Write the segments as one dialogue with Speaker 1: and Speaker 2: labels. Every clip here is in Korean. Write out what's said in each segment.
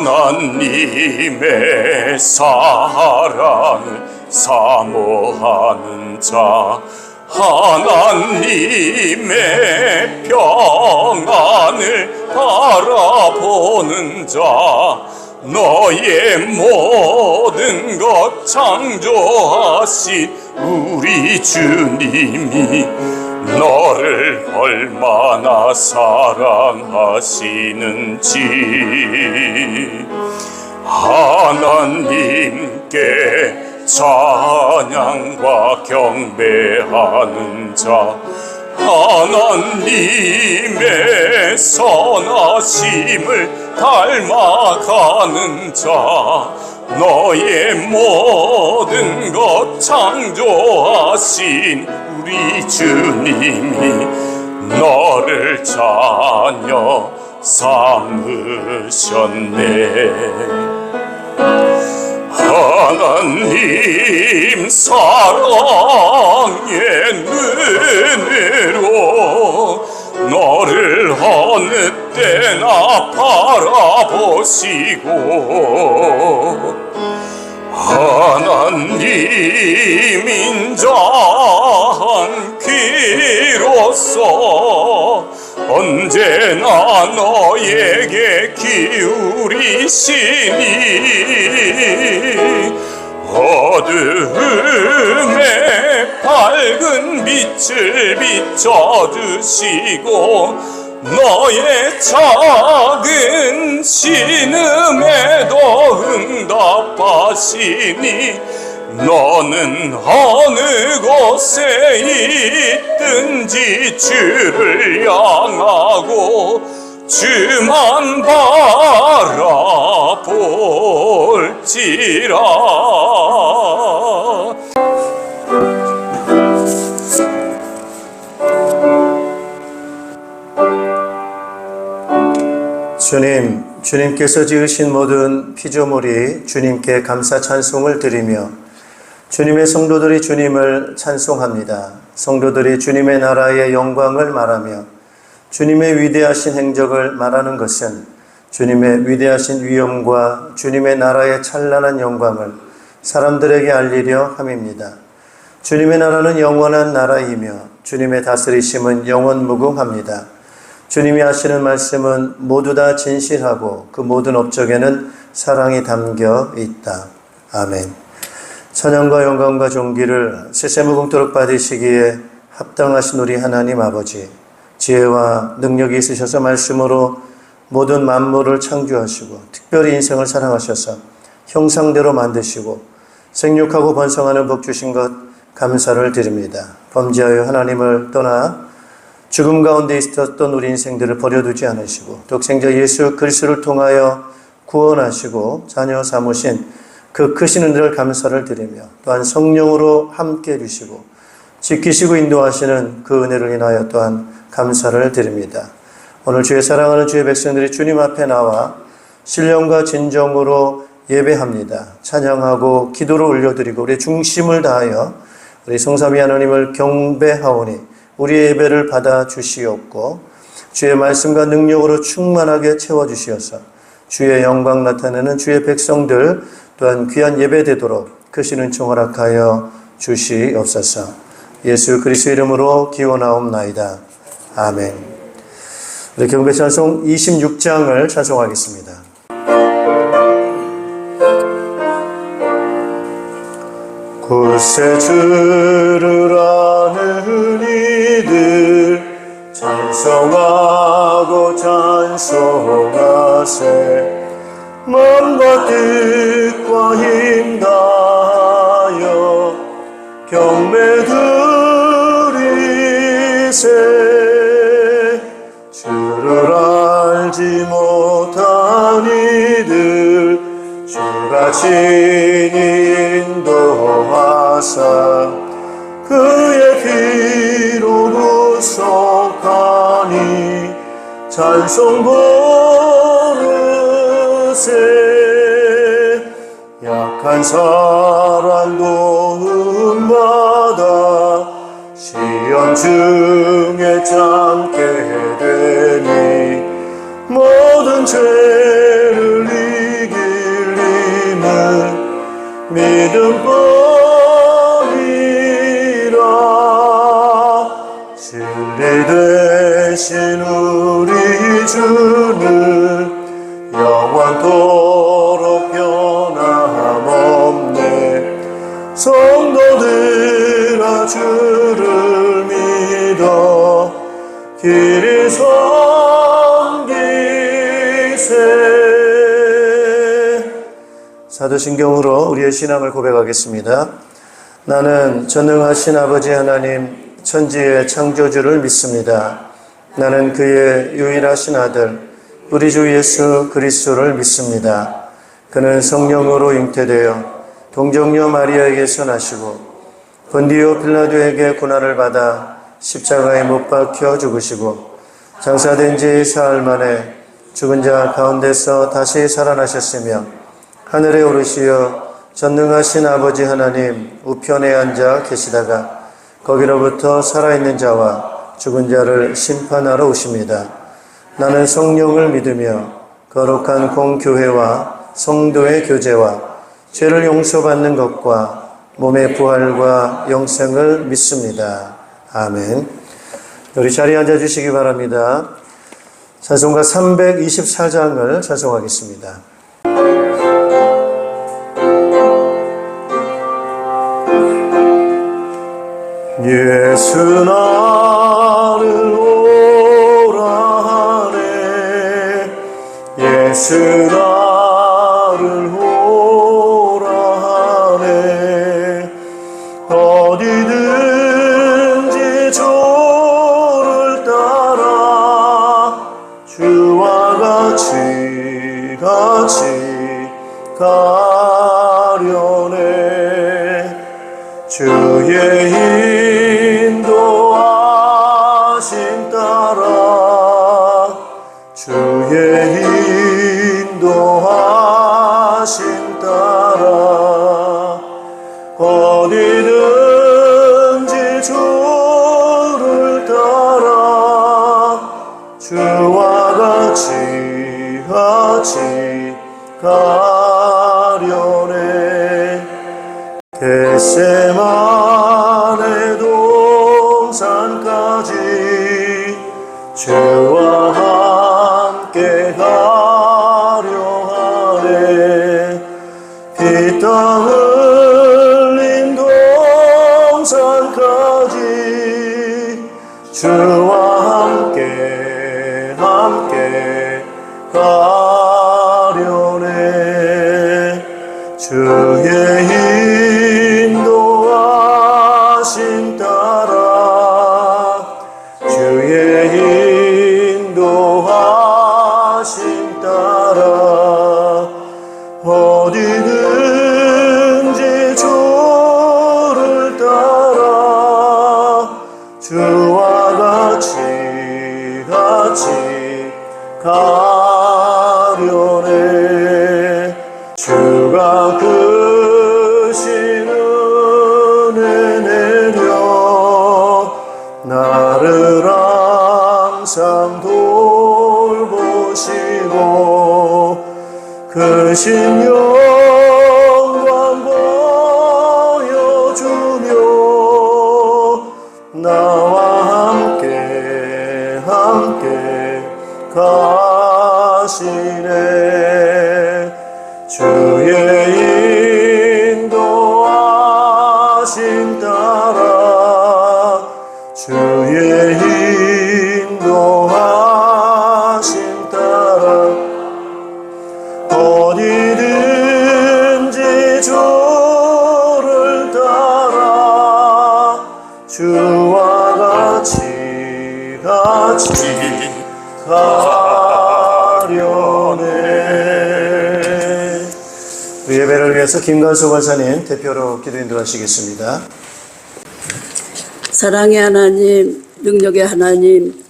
Speaker 1: 하나님의 사랑을 사모하는 자, 하나님의 평안을 바라보는 자, 너의 모든 것 창조하신 우리 주님이 너를 얼마나 사랑하시는지 하나님께 찬양과 경배하는 자, 하나님의 선하심을 닮아가는 자, 너의 모든 것 창조하신 우리 주님이 너를 자녀 삼으셨네. 하나님 사랑의 눈으로 너를 어느 때나 바라보시고 하나님 인자한 귀로서 언제나 너에게 기울이시니 어두움에 밝은 빛을 비춰주시고 너의 작은 신음에도 응답하시니 너는 어느 곳에 있든지 주를 향하고 주만 바라볼지라.
Speaker 2: 주님께서 지으신 모든 피조물이 주님께 감사 찬송을 드리며 주님의 성도들이 주님을 찬송합니다. 성도들이 주님의 나라의 영광을 말하며 주님의 위대하신 행적을 말하는 것은 주님의 위대하신 위엄과 주님의 나라의 찬란한 영광을 사람들에게 알리려 함입니다. 주님의 나라는 영원한 나라이며 주님의 다스리심은 영원무궁합니다. 주님이 하시는 말씀은 모두 다 진실하고 그 모든 업적에는 사랑이 담겨 있다. 아멘. 찬양과 영광과 존귀를 세세무궁토록 받으시기에 합당하신 우리 하나님 아버지, 지혜와 능력이 있으셔서 말씀으로 모든 만물을 창조하시고 특별히 인생을 사랑하셔서 형상대로 만드시고 생육하고 번성하는 복 주신 것 감사를 드립니다. 범죄하여 하나님을 떠나 죽음 가운데 있었던 우리 인생들을 버려두지 않으시고 독생자 예수 그리스도를 통하여 구원하시고 자녀 삼으신 그 크신 은혜를 감사를 드리며 또한 성령으로 함께 해주시고 지키시고 인도하시는 그 은혜를 인하여 또한 감사를 드립니다. 오늘 주의 사랑하는 주의 백성들이 주님 앞에 나와 신령과 진정으로 예배합니다. 찬양하고 기도를 올려드리고 우리의 중심을 다하여 우리 성삼위 하나님을 경배하오니 우리의 예배를 받아 주시옵고 주의 말씀과 능력으로 충만하게 채워주시어서 주의 영광 나타내는 주의 백성들 또한 귀한 예배 되도록 크신 은총 허락하여 주시옵소서. 예수 그리스도 이름으로 기원하옵나이다. 아멘. 우리 경배 찬송 26장을 찬송하겠습니다. 굳세 주를 아는 이들 찬송하고 찬송하세. 마음과 뜻과 힘 다하여 경배 드리세. 주를 알지 못한 이들 주가 친히 인도하사 그의 피로 구속하니 찬송 부르세. 약한 사랑 도움받아 시험 중에 참게 되니 모든 죄를 믿음뿐이라. 진리 되신 우리 주는 영원토록 변함없네. 성도들아 주를 믿어 길이 섬기세. 사도신경으로 우리의 신앙을 고백하겠습니다. 나는 전능하신 아버지 하나님 천지의 창조주를 믿습니다. 나는 그의 유일하신 아들 우리 주 예수 그리스도를 믿습니다. 그는 성령으로 잉태되어 동정녀 마리아에게서 나시고 본디오 빌라도에게 고난을 받아 십자가에 못 박혀 죽으시고 장사된 지 사흘 만에 죽은 자 가운데서 다시 살아나셨으며 하늘에 오르시어 전능하신 아버지 하나님 우편에 앉아 계시다가 거기로부터 살아있는 자와 죽은 자를 심판하러 오십니다. 나는 성령을 믿으며 거룩한 공교회와 성도의 교제와 죄를 용서받는 것과 몸의 부활과 영생을 믿습니다. 아멘. 우리 자리에 앉아주시기 바랍니다. 찬송가 324장을 찬송하겠습니다. 예수 나를 오라 하네. 예수 나를 오라 하네. 어디든지 주를 따라 주와 같이 가려네. 주의 인도하심 따라 주의 인도하심 따라 어디든지 주를 따라 주와 같이 가려네. 겟세마네 동산까지 주와 함께 가려 하네. 피땀 흘린 동산까지 주와 함께 가려네. 주의 인도하심 따라 주의 인도하심 따라 어디든지 주를 따라 주와 같이 가려네. 주가 크신 은혜 내려 나를 항상 돌보시고 크신 영광 보여주며 나와 함께 가시네. 주의 인도하심 따라 주의 인도하심 따라 어디든지 주를 따라 주와 같이 가려네. 예배를 위해서 김관수 권사님 대표로 기도 인도하시겠습니다.
Speaker 3: 사랑의 하나님, 능력의 하나님,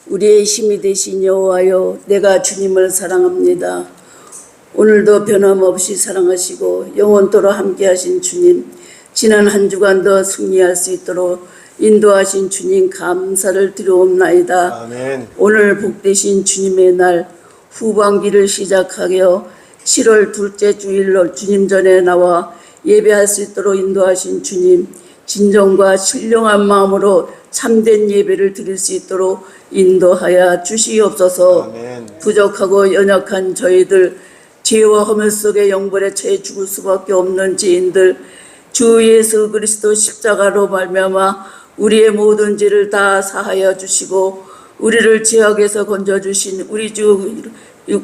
Speaker 3: 우리의 힘이 되신 여호와여, 내가 주님을 사랑합니다. 오늘도 변함없이 사랑하시고 영원토록 함께하신 주님, 지난 한 주간도 승리할 수 있도록 인도하신 주님 감사를 드려옵나이다.
Speaker 2: 아멘.
Speaker 3: 오늘 복되신 주님의 날 후반기를 시작하여 7월 둘째 주일로 주님 전에 나와 예배할 수 있도록 인도하신 주님, 진정과 신령한 마음으로 참된 예배를 드릴 수 있도록 인도하여 주시옵소서.
Speaker 2: 아멘.
Speaker 3: 부족하고 연약한 저희들, 죄와 허물 속에 영벌에 처해 죽을 수밖에 없는 죄인들, 주 예수 그리스도 십자가로 말미암아 우리의 모든 죄를 다 사하여 주시고 우리를 죄악에서 건져주신 우리 주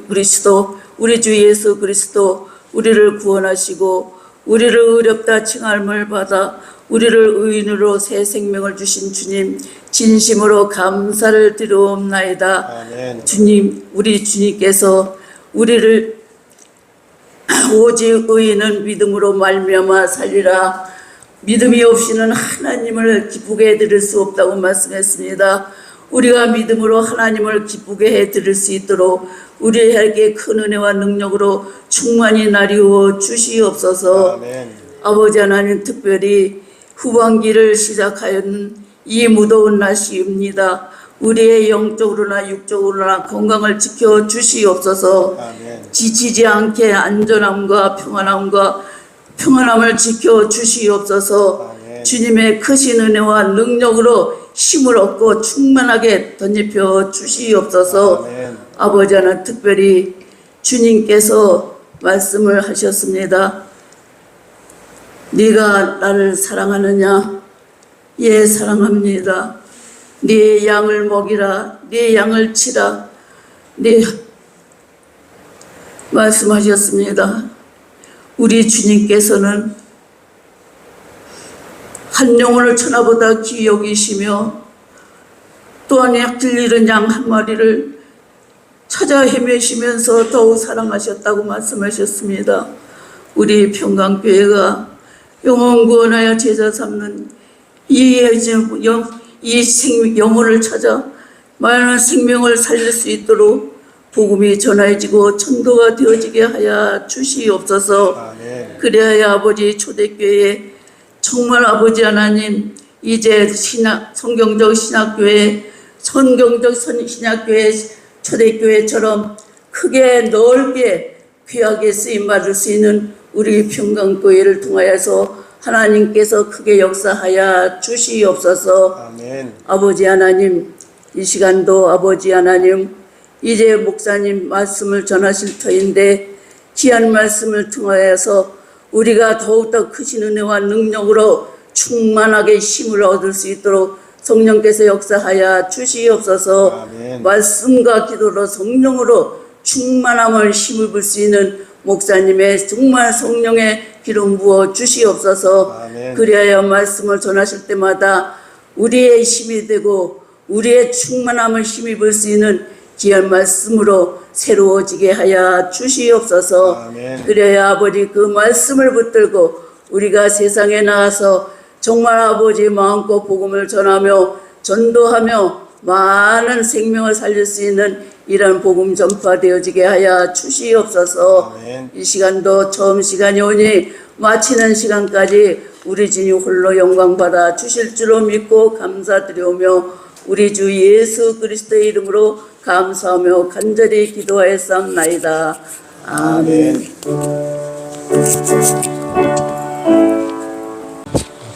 Speaker 3: 그리스도, 우리 주 예수 그리스도, 우리를 구원하시고 우리를 의롭다 칭함을 받아 우리를 의인으로 새 생명을 주신 주님, 진심으로 감사를 드리옵나이다.
Speaker 2: 아멘.
Speaker 3: 주님, 우리 주님께서 우리를 오직 의인은 믿음으로 말미암아 살리라. 믿음이 없이는 하나님을 기쁘게 해드릴 수 없다고 말씀했습니다. 우리가 믿음으로 하나님을 기쁘게 해드릴 수 있도록 우리에게 큰 은혜와 능력으로 충만히 나리워 주시옵소서.
Speaker 2: 아멘.
Speaker 3: 아버지 하나님, 특별히 후반기를 시작하였는 이 무더운 날씨입니다. 우리의 영적으로나 육적으로나 건강을 지켜 주시옵소서.
Speaker 2: 아멘.
Speaker 3: 지치지 않게 안전함과 평안함을 지켜 주시옵소서.
Speaker 2: 아멘.
Speaker 3: 주님의 크신 은혜와 능력으로 힘을 얻고 충만하게 덧입혀 주시옵소서.
Speaker 2: 아멘.
Speaker 3: 아버지 하나, 특별히 주님께서 말씀을 하셨습니다. 네가 나를 사랑하느냐? 예, 사랑합니다. 네 양을 먹이라, 네 양을 치라, 네 말씀하셨습니다. 우리 주님께서는 한 영혼을 천하보다 귀히 여기시며 또한 약질 잃은 양 한 마리를 찾아 헤매시면서 더욱 사랑하셨다고 말씀하셨습니다. 우리 평강교회가 영혼 구원하여 제자 삼는 이 영혼을 찾아 많은 생명을 살릴 수 있도록 복음이 전해지고 전도가 되어지게 하여 주시옵소서.
Speaker 2: 아멘.
Speaker 3: 그래야 아버지 초대교회, 정말 아버지 하나님, 이제 성경적 신학교회, 성경적 신학교회, 초대교회처럼 크게 넓게 귀하게 쓰임받을 수 있는 우리 평강교회를 통하여서 하나님께서 크게 역사하여 주시옵소서.
Speaker 2: 아멘.
Speaker 3: 아버지 하나님, 이 시간도 아버지 하나님, 이제 목사님 말씀을 전하실 터인데 귀한 말씀을 통하여서 우리가 더욱더 크신 은혜와 능력으로 충만하게 힘을 얻을 수 있도록 성령께서 역사하여 주시옵소서.
Speaker 2: 아멘.
Speaker 3: 말씀과 기도로 성령으로 충만함을 힘을 볼 수 있는 목사님의 정말 성령의 기름 부어 주시옵소서.
Speaker 2: 아멘.
Speaker 3: 그리하여 말씀을 전하실 때마다 우리의 힘이 되고 우리의 충만함을 힘입을 수 있는 귀한 말씀으로 새로워지게 하여 주시옵소서.
Speaker 2: 아멘.
Speaker 3: 그래야 아버지 그 말씀을 붙들고 우리가 세상에 나가서 정말 아버지 마음껏 복음을 전하며 전도하며 많은 생명을 살릴 수 있는 이런 복음 전파되어지게 하여 주시옵소서.
Speaker 2: 아멘.
Speaker 3: 이 시간도 처음 시간이 오니 마치는 시간까지 우리 주님 홀로 영광 받아 주실 줄로 믿고 감사드리오며 우리 주 예수 그리스도의 이름으로 감사하며 간절히 기도하였사옵나이다. 아멘.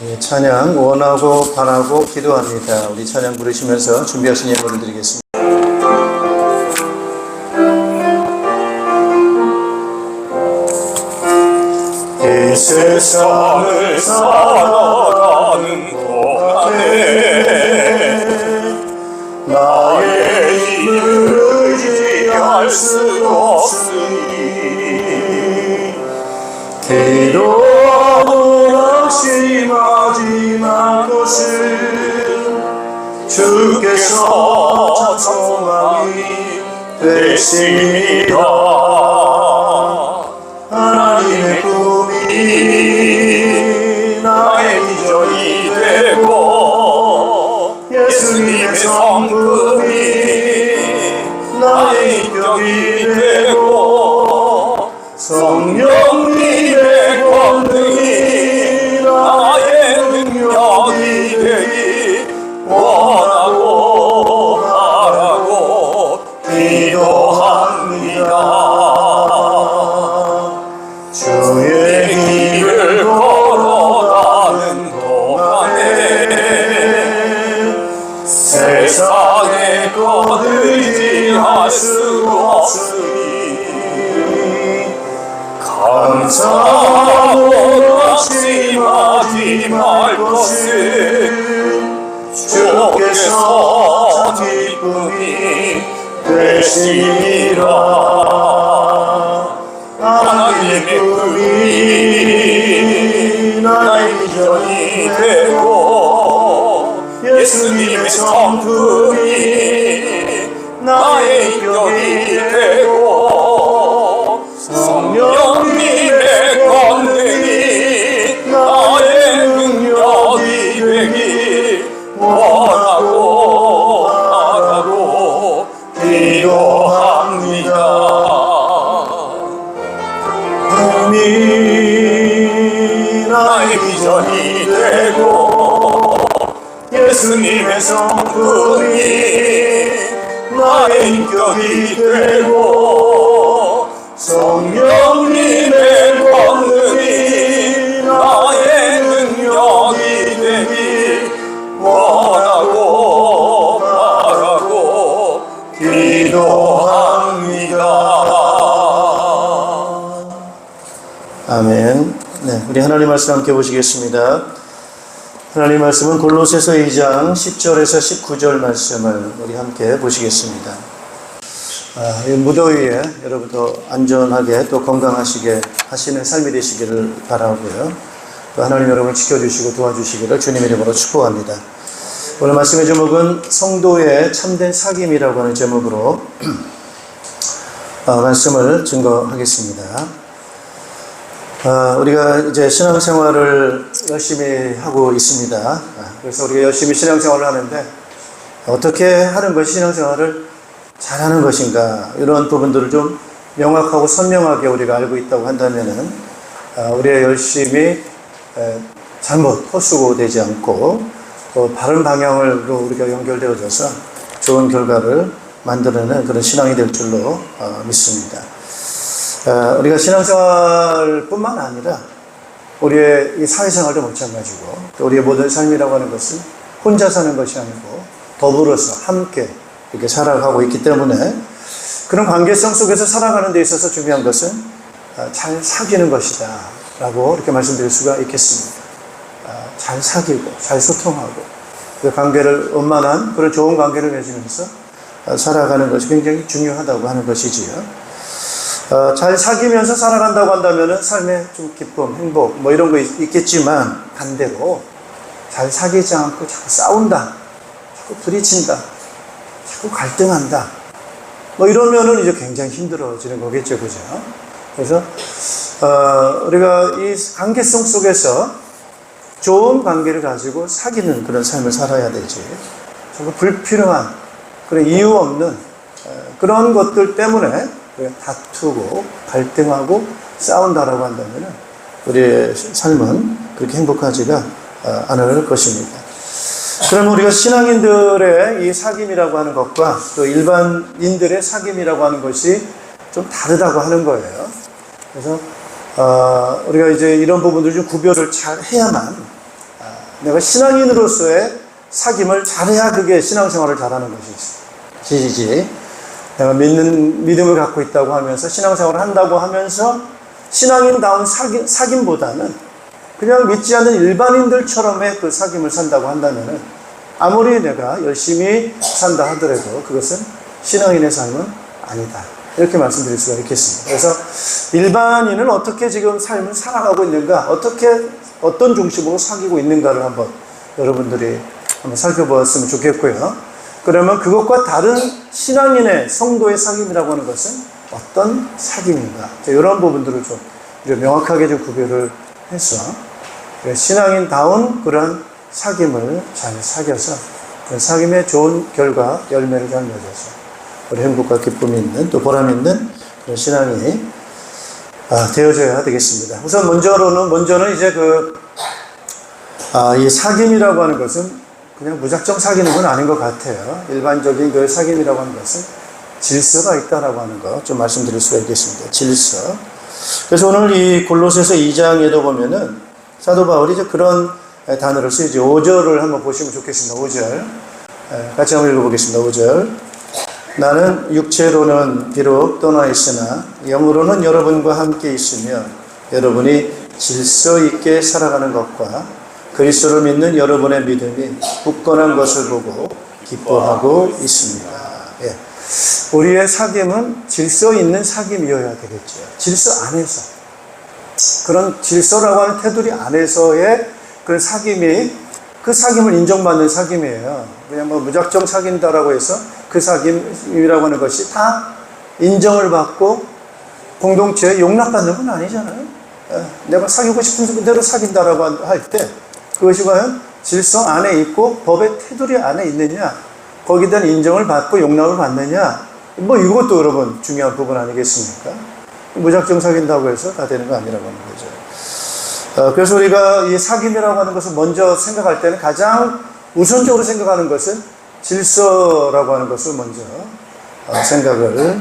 Speaker 2: 우리 찬양 원하고 바라고 기도합니다. 우리 찬양 부르시면서 준비하신 예물을 드리겠습니다.
Speaker 1: 이 세상을 살아가는 동안에 나의 힘을 의지할 수 없으니
Speaker 2: 기도하고 낙심하지 말 것을 주께서 소망이 되십니다. 하나님의 꿈이 나의
Speaker 1: 비전이 되고
Speaker 2: 예수님의 성품이 나의 인격이 되고 성령님의 권능이 나의 능력이 되기 원하고 바라고
Speaker 1: 기도합니다. 사도 낙심하지 말 것을 주께서 기쁨이 되시리라. 하나님의 꿈이 나의 비전이 되고 예수님의 성품이 나의 인격이 되고 성령님의 권능이 나의 능력이 되기 원하고 바라고 기도합니다. 꿈이 나의 비전이 되고 예수님의 성품이 나의 인격이 되고 성령님의 권능이 나의 능력이 되기 원하고 바라고 기도합니다.
Speaker 2: 아멘. 네, 우리 하나님 말씀 함께 보시겠습니다. 하나님 말씀은 골로새서 2장 10절에서 19절 말씀을 우리 함께 보시겠습니다. 이 무더위에 여러분 더 안전하게 또 건강하시게 하시는 삶이 되시기를 바라고요. 또 하나님 여러분을 지켜주시고 도와주시기를 주님의 이름으로 축복합니다. 오늘 말씀의 제목은 성도의 참된 사귐이라고 하는 제목으로 말씀을 증거하겠습니다. 우리가 이제 신앙생활을 열심히 하고 있습니다. 그래서 우리가 열심히 신앙생활을 하는데 어떻게 하는 것이 신앙생활을 잘하는 것인가, 이런 부분들을 좀 명확하고 선명하게 우리가 알고 있다고 한다면은 우리의 열심히 잘못 헛수고되지 않고 또 바른 방향으로 우리가 연결되어져서 좋은 결과를 만들어내는 그런 신앙이 될 줄로 믿습니다. 우리가 신앙생활뿐만 아니라 우리의 이 사회생활도 마찬가지고 또 우리의 모든 삶이라고 하는 것은 혼자 사는 것이 아니고 더불어서 함께 이렇게 살아가고 있기 때문에 그런 관계성 속에서 살아가는 데 있어서 중요한 것은 잘 사귀는 것이다 라고 이렇게 말씀드릴 수가 있겠습니다. 잘 사귀고 잘 소통하고 그 관계를 원만한 그런 좋은 관계를 맺으면서 살아가는 것이 굉장히 중요하다고 하는 것이지요. 잘 사귀면서 살아간다고 한다면은 삶에 좀 기쁨, 행복 뭐 이런 거 있겠지만 반대로 잘 사귀지 않고 자꾸 싸운다, 자꾸 부딪힌다, 자꾸 갈등한다 뭐 이러면은 이제 굉장히 힘들어지는 거겠죠, 그죠? 그래서 우리가 이 관계성 속에서 좋은 관계를 가지고 사귀는 그런 삶을 살아야 되지. 자꾸 불필요한 그런 이유 없는 그런 것들 때문에 다투고 갈등하고 싸운다라고 한다면 우리의 삶은 그렇게 행복하지가 않을 것입니다. 그럼 우리가 신앙인들의 이 사귐이라고 하는 것과 또 일반인들의 사귐이라고 하는 것이 좀 다르다고 하는 거예요. 그래서 우리가 이제 이런 부분들을 좀 구별을 잘 해야만 내가 신앙인으로서의 사귐을 잘해야 그게 신앙생활을 잘하는 것이지. 내가 믿음을 갖고 있다고 하면서 신앙생활을 한다고 하면서 신앙인다운 사귐보다는 그냥 믿지 않는 일반인들처럼의 그 사귐을 산다고 한다면 아무리 내가 열심히 산다 하더라도 그것은 신앙인의 삶은 아니다. 이렇게 말씀드릴 수가 있겠습니다. 그래서 일반인은 어떻게 지금 삶을 살아가고 있는가, 어떤 중심으로 사귀고 있는가를 한번 여러분들이 한번 살펴보았으면 좋겠고요. 그러면 그것과 다른 신앙인의 성도의 사귐이라고 하는 것은 어떤 사귐인가, 이런 부분들을 좀 명확하게 좀 구별을 해서 신앙인다운 그런 사귐을 잘 사귀어서 그 사귐의 좋은 결과, 열매를 잘 맺어서 우리 행복과 기쁨이 있는 또 보람 있는 그런 신앙이 되어져야 되겠습니다. 우선 먼저는 이제 이 사귐이라고 하는 것은 그냥 무작정 사귀는 건 아닌 것 같아요. 일반적인 그 사귐이라고 하는 것은 질서가 있다라고 하는 거 좀 말씀드릴 수가 있겠습니다. 질서. 그래서 오늘 이 골로새서 2장에도 보면은 사도 바울이 이제 그런 단어를 쓰죠. 5절을 한번 보시면 좋겠습니다. 5절. 같이 한번 읽어보겠습니다. 5절. 나는 육체로는 비록 떠나 있으나 영으로는 여러분과 함께 있으며 여러분이 질서 있게 살아가는 것과 그리스도를 믿는 여러분의 믿음이 굳건한 것을 보고 기뻐하고 있습니다. 예. 우리의 사귐은 질서 있는 사귐이어야 되겠죠. 질서 안에서. 그런 질서라고 하는 테두리 안에서의 그런 사귐이 그 사귐을 인정받는 사귐이에요. 그냥 뭐 무작정 사귄다라고 해서 그 사귐이라고 하는 것이 다 인정을 받고 공동체에 용납받는 건 아니잖아요. 내가 사귀고 싶은 대로 사귄다라고 할 때 그것이 과연 질서 안에 있고 법의 테두리 안에 있느냐, 거기에 대한 인정을 받고 용납을 받느냐, 뭐 이것도 여러분 중요한 부분 아니겠습니까? 무작정 사귄다고 해서 다 되는 거 아니라고 하는 거죠. 그래서 우리가 이 사귐이라고 하는 것을 먼저 생각할 때는 가장 우선적으로 생각하는 것은 질서라고 하는 것을 먼저 생각을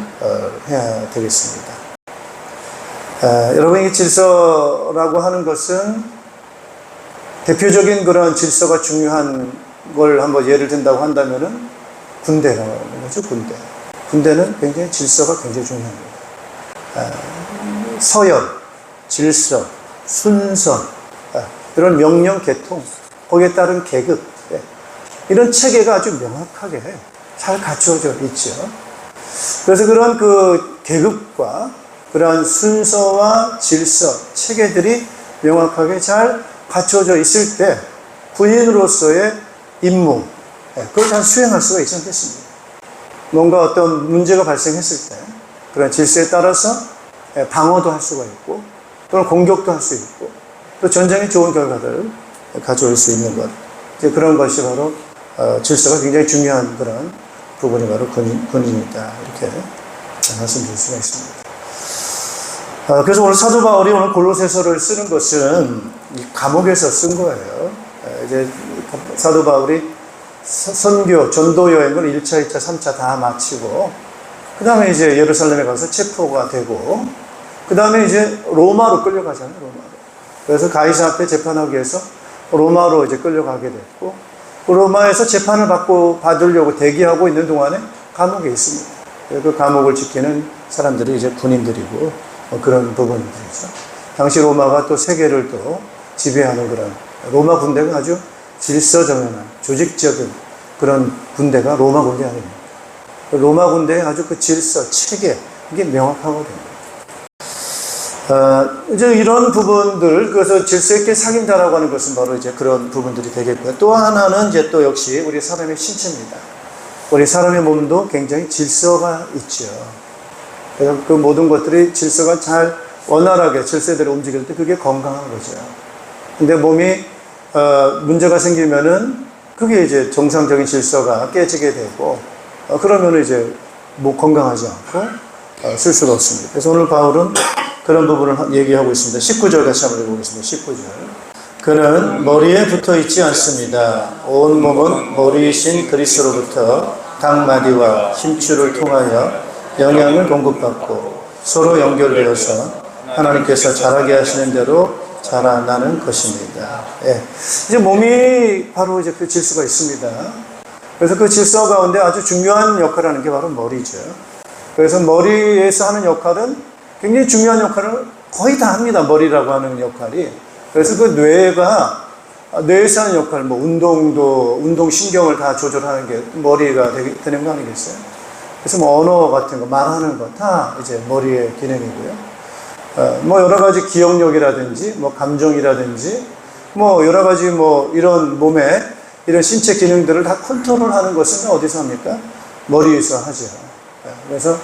Speaker 2: 해야 되겠습니다. 여러분, 이 질서라고 하는 것은 대표적인 그런 질서가 중요한 걸 한번 예를 든다고 한다면은 군대라고 하는 거죠, 군대. 군대는 굉장히 질서가 굉장히 중요합니다. 서열, 질서, 순서, 이런 명령, 계통, 거기에 따른 계급, 이런 체계가 아주 명확하게 잘 갖춰져 있죠. 그래서 그런 그 계급과 그러한 순서와 질서, 체계들이 명확하게 잘 갖춰져 있을 때 군인으로서의 임무, 그걸 잘 수행할 수가 있지 않겠습니까? 뭔가 어떤 문제가 발생했을 때 그런 질서에 따라서 방어도 할 수가 있고 또는 공격도 할 수 있고 또 전쟁에 좋은 결과를 가져올 수 있는 것, 이제 그런 것이 바로 질서가 굉장히 중요한 그런 부분이 바로 군인이다, 이렇게 말씀드릴 수가 있습니다. 그래서 오늘 사도 바울이 오늘 골로새서를 쓰는 것은 감옥에서 쓴 거예요. 이제 사도 바울이 선교, 전도 여행을 1차, 2차, 3차 다 마치고 그 다음에 이제 예루살렘에 가서 체포가 되고 그 다음에 이제 로마로 끌려가잖아요, 로마로. 그래서 가이사 앞에 재판하기 위해서 로마로 이제 끌려가게 됐고 그 로마에서 재판을 받으려고 대기하고 있는 동안에 감옥에 있습니다. 그 감옥을 지키는 사람들이 이제 군인들이고 그런 부분들이죠. 당시 로마가 또 세계를 또 지배하는 그런 로마 군대가 아주 질서정연한 조직적인 그런 군대가 로마 군대 아닙니까? 로마 군대의 아주 그 질서, 체계, 이게 명확하거든요. 이제 이런 부분들, 그래서 질서 있게 사귄다라고 하는 것은 바로 이제 그런 부분들이 되겠고요. 또 하나는 이제 또 역시 우리 사람의 신체입니다. 우리 사람의 몸도 굉장히 질서가 있죠. 그래서 그 모든 것들이 질서가 잘 원활하게 질서대로 움직일 때 그게 건강한 거죠. 근데 몸이 문제가 생기면은 그게 이제 정상적인 질서가 깨지게 되고 그러면은 이제 뭐 건강하지 않고 쓸 수가 없습니다. 그래서 오늘 바울은 그런 부분을 얘기하고 있습니다. 19절 같이 한번 읽어보겠습니다. 19절. 그는 머리에 붙어 있지 않습니다. 온 몸은 머리이신 그리스도로부터 각 마디와 힘줄을 통하여 영향을 공급받고 서로 연결되어서 하나님께서 자라게 하시는 대로 자라나는 것입니다. 예. 이제 몸이 바로 이제 그 질서가 있습니다. 그래서 그 질서 가운데 아주 중요한 역할을 하는 게 바로 머리죠. 그래서 머리에서 하는 역할은 굉장히 중요한 역할을 거의 다 합니다. 머리라고 하는 역할이. 그래서 그 뇌에서 하는 역할, 뭐 운동신경을 다 조절하는 게 머리가 되는 거 아니겠어요? 그래서 뭐 언어 같은 거, 말하는 거 다 이제 머리의 기능이고요. 뭐 여러 가지 기억력이라든지, 뭐 감정이라든지, 뭐 여러 가지 뭐 이런 몸의 이런 신체 기능들을 다 컨트롤하는 것은 어디서 합니까? 머리에서 하죠. 그래서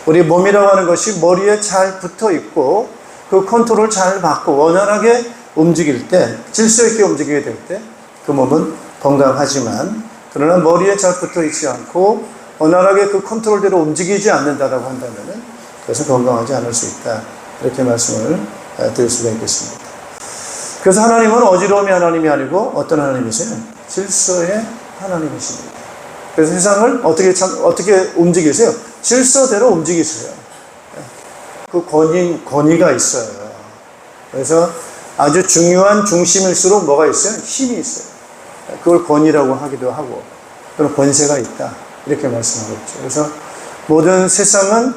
Speaker 2: 우리 몸이라고 하는 것이 머리에 잘 붙어 있고 그 컨트롤을 잘 받고 원활하게 움직일 때, 질서 있게 움직이게 될 때 그 몸은 건강하지만 그러나 머리에 잘 붙어 있지 않고 원활하게 그 컨트롤대로 움직이지 않는다라고 한다면은 그것은 건강하지 않을 수 있다. 이렇게 말씀을 드릴 수가 있겠습니다. 그래서 하나님은 어지러움의 하나님이 아니고 어떤 하나님이세요? 질서의 하나님이십니다. 그래서 세상을 어떻게 움직이세요? 질서대로 움직이세요. 그 권위가 있어요. 그래서 아주 중요한 중심일수록 뭐가 있어요? 힘이 있어요. 그걸 권위라고 하기도 하고, 그런 권세가 있다. 이렇게 말씀하고 있죠. 그래서 모든 세상은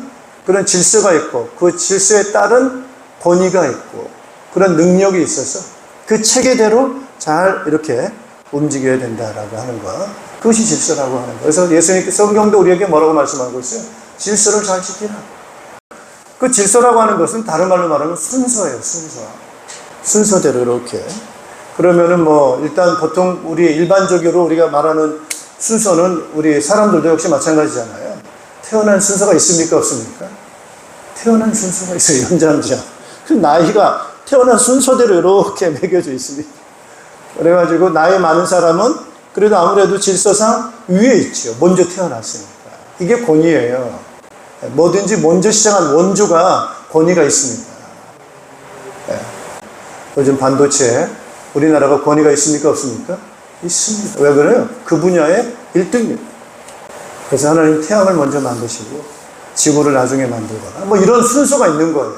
Speaker 2: 그런 질서가 있고, 그 질서에 따른 권위가 있고, 그런 능력이 있어서 그 체계대로 잘 이렇게 움직여야 된다라고 하는 것. 그것이 질서라고 하는 것. 그래서 예수님께서 성경도 우리에게 뭐라고 말씀하고 있어요? 질서를 잘 지키라. 그 질서라고 하는 것은 다른 말로 말하면 순서예요, 순서. 순서대로 이렇게. 그러면은 뭐, 일단 보통 우리 일반적으로 우리가 말하는 순서는 우리 사람들도 역시 마찬가지잖아요. 태어난 순서가 있습니까? 없습니까? 태어난 순서가 있어요, 연장자. 그 나이가 태어난 순서대로 이렇게 매겨져 있습니다. 그래가지고 나이 많은 사람은 그래도 아무래도 질서상 위에 있죠. 먼저 태어났으니까. 이게 권위예요. 뭐든지 먼저 시작한 원조가 권위가 있습니다. 네. 요즘 반도체 우리나라가 권위가 있습니까? 없습니까? 있습니다. 왜 그래요? 그 분야의 1등입니다. 그래서 하나님 태양을 먼저 만드시고 지구를 나중에 만들거나 뭐 이런 순서가 있는 거예요.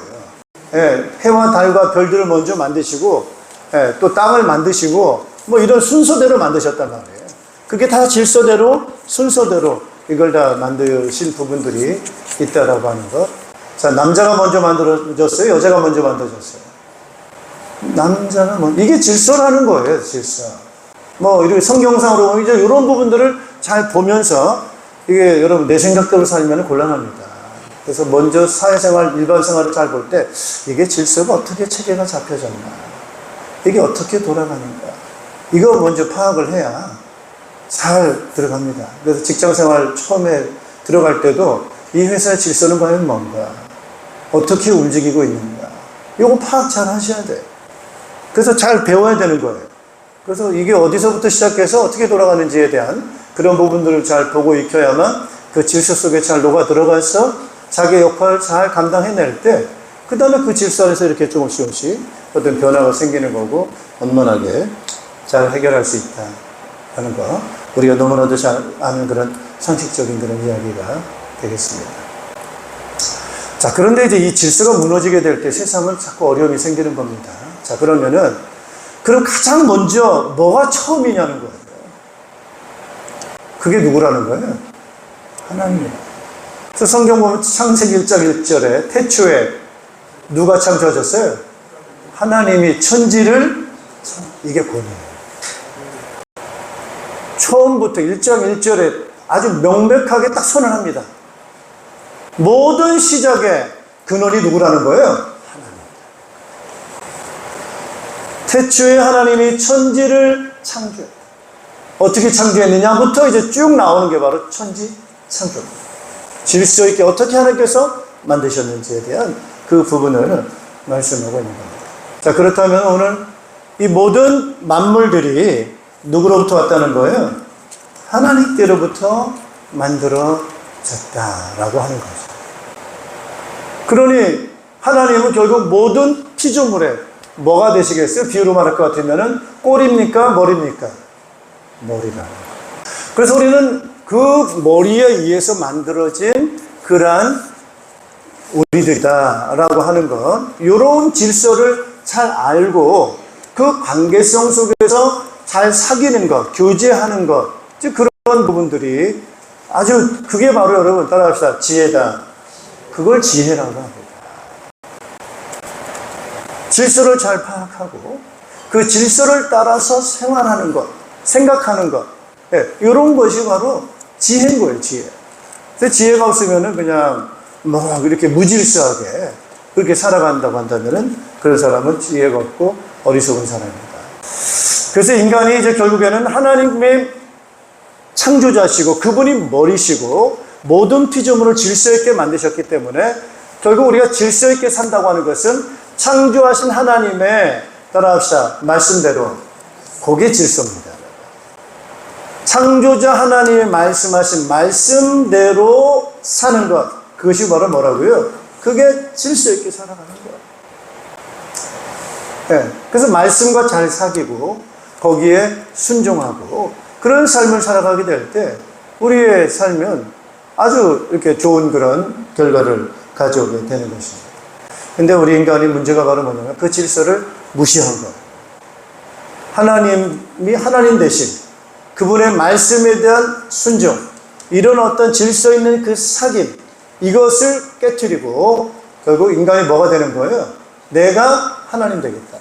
Speaker 2: 예, 해와 달과 별들을 먼저 만드시고 예, 또 땅을 만드시고 뭐 이런 순서대로 만드셨단 말이에요. 그게 다 질서대로 순서대로 이걸 다 만드신 부분들이 있다라고 하는 것. 자, 남자가 먼저 만들어졌어요? 여자가 먼저 만들어졌어요? 남자가 먼저. 이게 질서라는 거예요, 질서. 뭐 이렇게 성경상으로 보면 이제 이런 부분들을 잘 보면서 이게 여러분 내 생각대로 살면 곤란합니다. 그래서 먼저 사회생활, 일반생활을 잘 볼 때 이게 질서가 어떻게 체계가 잡혀졌나, 이게 어떻게 돌아가는가, 이거 먼저 파악을 해야 잘 들어갑니다. 그래서 직장생활 처음에 들어갈 때도 이 회사의 질서는 과연 뭔가, 어떻게 움직이고 있는가, 이거 파악 잘 하셔야 돼요. 그래서 잘 배워야 되는 거예요. 그래서 이게 어디서부터 시작해서 어떻게 돌아가는지에 대한 그런 부분들을 잘 보고 익혀야만 그 질서 속에 잘 녹아 들어가서 자기의 역할을 잘 감당해낼 때, 그 다음에 그 질서 안에서 이렇게 조금씩 어떤 변화가 생기는 거고, 원만하게 잘 해결할 수 있다 하는 거, 우리가 너무나도 잘 아는 그런 상식적인 그런 이야기가 되겠습니다. 자, 그런데 이제 이 질서가 무너지게 될 때 세상은 자꾸 어려움이 생기는 겁니다. 자, 그러면은, 그럼 가장 먼저 뭐가 처음이냐는 거예요. 그게 누구라는 거예요? 하나님이에요. 그래서 성경 보면 창세기 1장 1절에 태초에 누가 창조하셨어요? 하나님이 천지를, 이게 본이에요. 처음부터 1장 1절에 아주 명백하게 딱 선언합니다. 모든 시작의 근원이 누구라는 거예요? 하나님. 태초에 하나님이 천지를 창조했다. 어떻게 창조했느냐부터 이제 쭉 나오는 게 바로 천지 창조입니다. 질서 있게 어떻게 하나님께서 만드셨는지에 대한 그 부분을 말씀하고 있는 겁니다. 자, 그렇다면 오늘 이 모든 만물들이 누구로부터 왔다는 거예요? 하나님께로부터 만들어졌다라고 하는 거죠. 그러니 하나님은 결국 모든 피조물에 뭐가 되시겠어요? 비유로 말할 것 같으면 꼬리입니까? 머리입니까? 머리가. 그래서 우리는 그 머리에 의해서 만들어진 그러한 우리들이다라고 하는 것, 이런 질서를 잘 알고 그 관계성 속에서 잘 사귀는 것, 교제하는 것, 즉 그런 부분들이 아주, 그게 바로 여러분 따라합시다, 지혜다. 그걸 지혜라고 합니다. 질서를 잘 파악하고 그 질서를 따라서 생활하는 것, 생각하는 것, 이런 것이 바로 지혜인 거예요, 지혜. 그래서 지혜가 없으면은 그냥 뭐 이렇게 무질서하게 그렇게 살아간다고 한다면은 그런 사람은 지혜가 없고 어리석은 사람입니다. 그래서 인간이 이제 결국에는 하나님의 창조자시고 그분이 머리시고 모든 피조물을 질서 있게 만드셨기 때문에 결국 우리가 질서 있게 산다고 하는 것은 창조하신 하나님의, 따라합시다, 말씀대로, 그게 질서입니다. 창조자 하나님이 말씀하신 말씀대로 사는 것, 그것이 바로 뭐라고요? 그게 질서 있게 살아가는 것. 네, 그래서 말씀과 잘 사귀고 거기에 순종하고 그런 삶을 살아가게 될 때 우리의 삶은 아주 이렇게 좋은 그런 결과를 가져오게 되는 것입니다. 근데 우리 인간의 문제가 바로 뭐냐면 그 질서를 무시한 거예요. 하나님이 하나님 대신 그분의 말씀에 대한 순종, 이런 어떤 질서 있는 그 사귐, 이것을 깨트리고 결국 인간이 뭐가 되는 거예요? 내가 하나님 되겠다.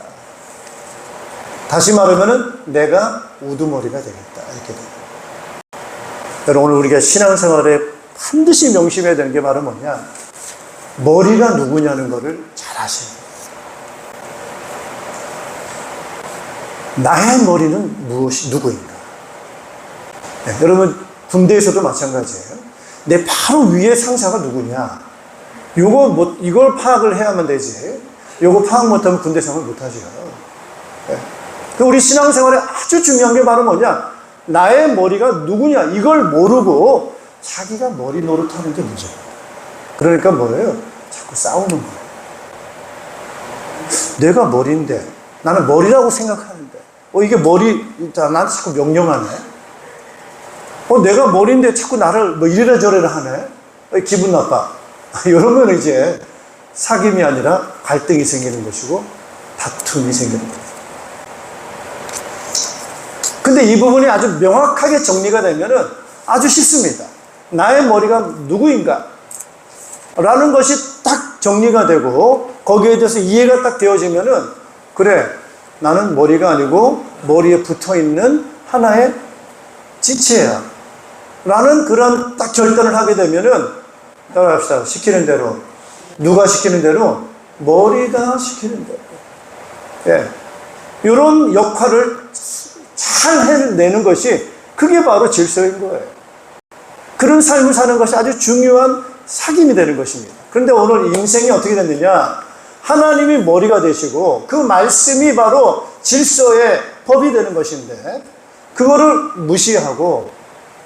Speaker 2: 다시 말하면은 내가 우두머리가 되겠다. 이렇게 돼요. 여러분, 오늘 우리가 신앙생활에 반드시 명심해야 되는 게 바로 뭐냐? 머리가 누구냐는 것을 잘 아셔야 돼요. 나의 머리는 누구인가? 네, 여러분, 군대에서도 마찬가지예요. 내 바로 위에 상사가 누구냐? 이걸 파악을 해야만 되지. 요거 파악 못하면 군대 생활 못하죠. 네. 우리 신앙생활에 아주 중요한 게 바로 뭐냐? 나의 머리가 누구냐? 이걸 모르고 자기가 머리 노릇하는 게 문제예요. 그러니까 뭐예요? 자꾸 싸우는 거예요. 내가 머리인데, 나는 머리라고 생각하는데, 이게 머리, 나한테 자꾸 명령하네. 내가 머리인데 자꾸 나를 뭐 이래라 저래라 하네. 기분 나빠. 이러면 이제 사귐이 아니라 갈등이 생기는 것이고 다툼이 생기는 거예요. 근데 이 부분이 아주 명확하게 정리가 되면은 아주 쉽습니다. 나의 머리가 누구인가? 라는 것이 딱 정리가 되고 거기에 대해서 이해가 딱 되어지면은 그래, 나는 머리가 아니고 머리에 붙어 있는 하나의 지체야. 라는 그런 딱 결단을 하게 되면은 따라합시다. 시키는 대로. 누가 시키는 대로? 머리가 시키는 대로. 예. 이런 역할을 잘 해내는 것이 그게 바로 질서인 거예요. 그런 삶을 사는 것이 아주 중요한 사귐이 되는 것입니다. 그런데 오늘 인생이 어떻게 됐느냐? 하나님이 머리가 되시고 그 말씀이 바로 질서의 법이 되는 것인데 그거를 무시하고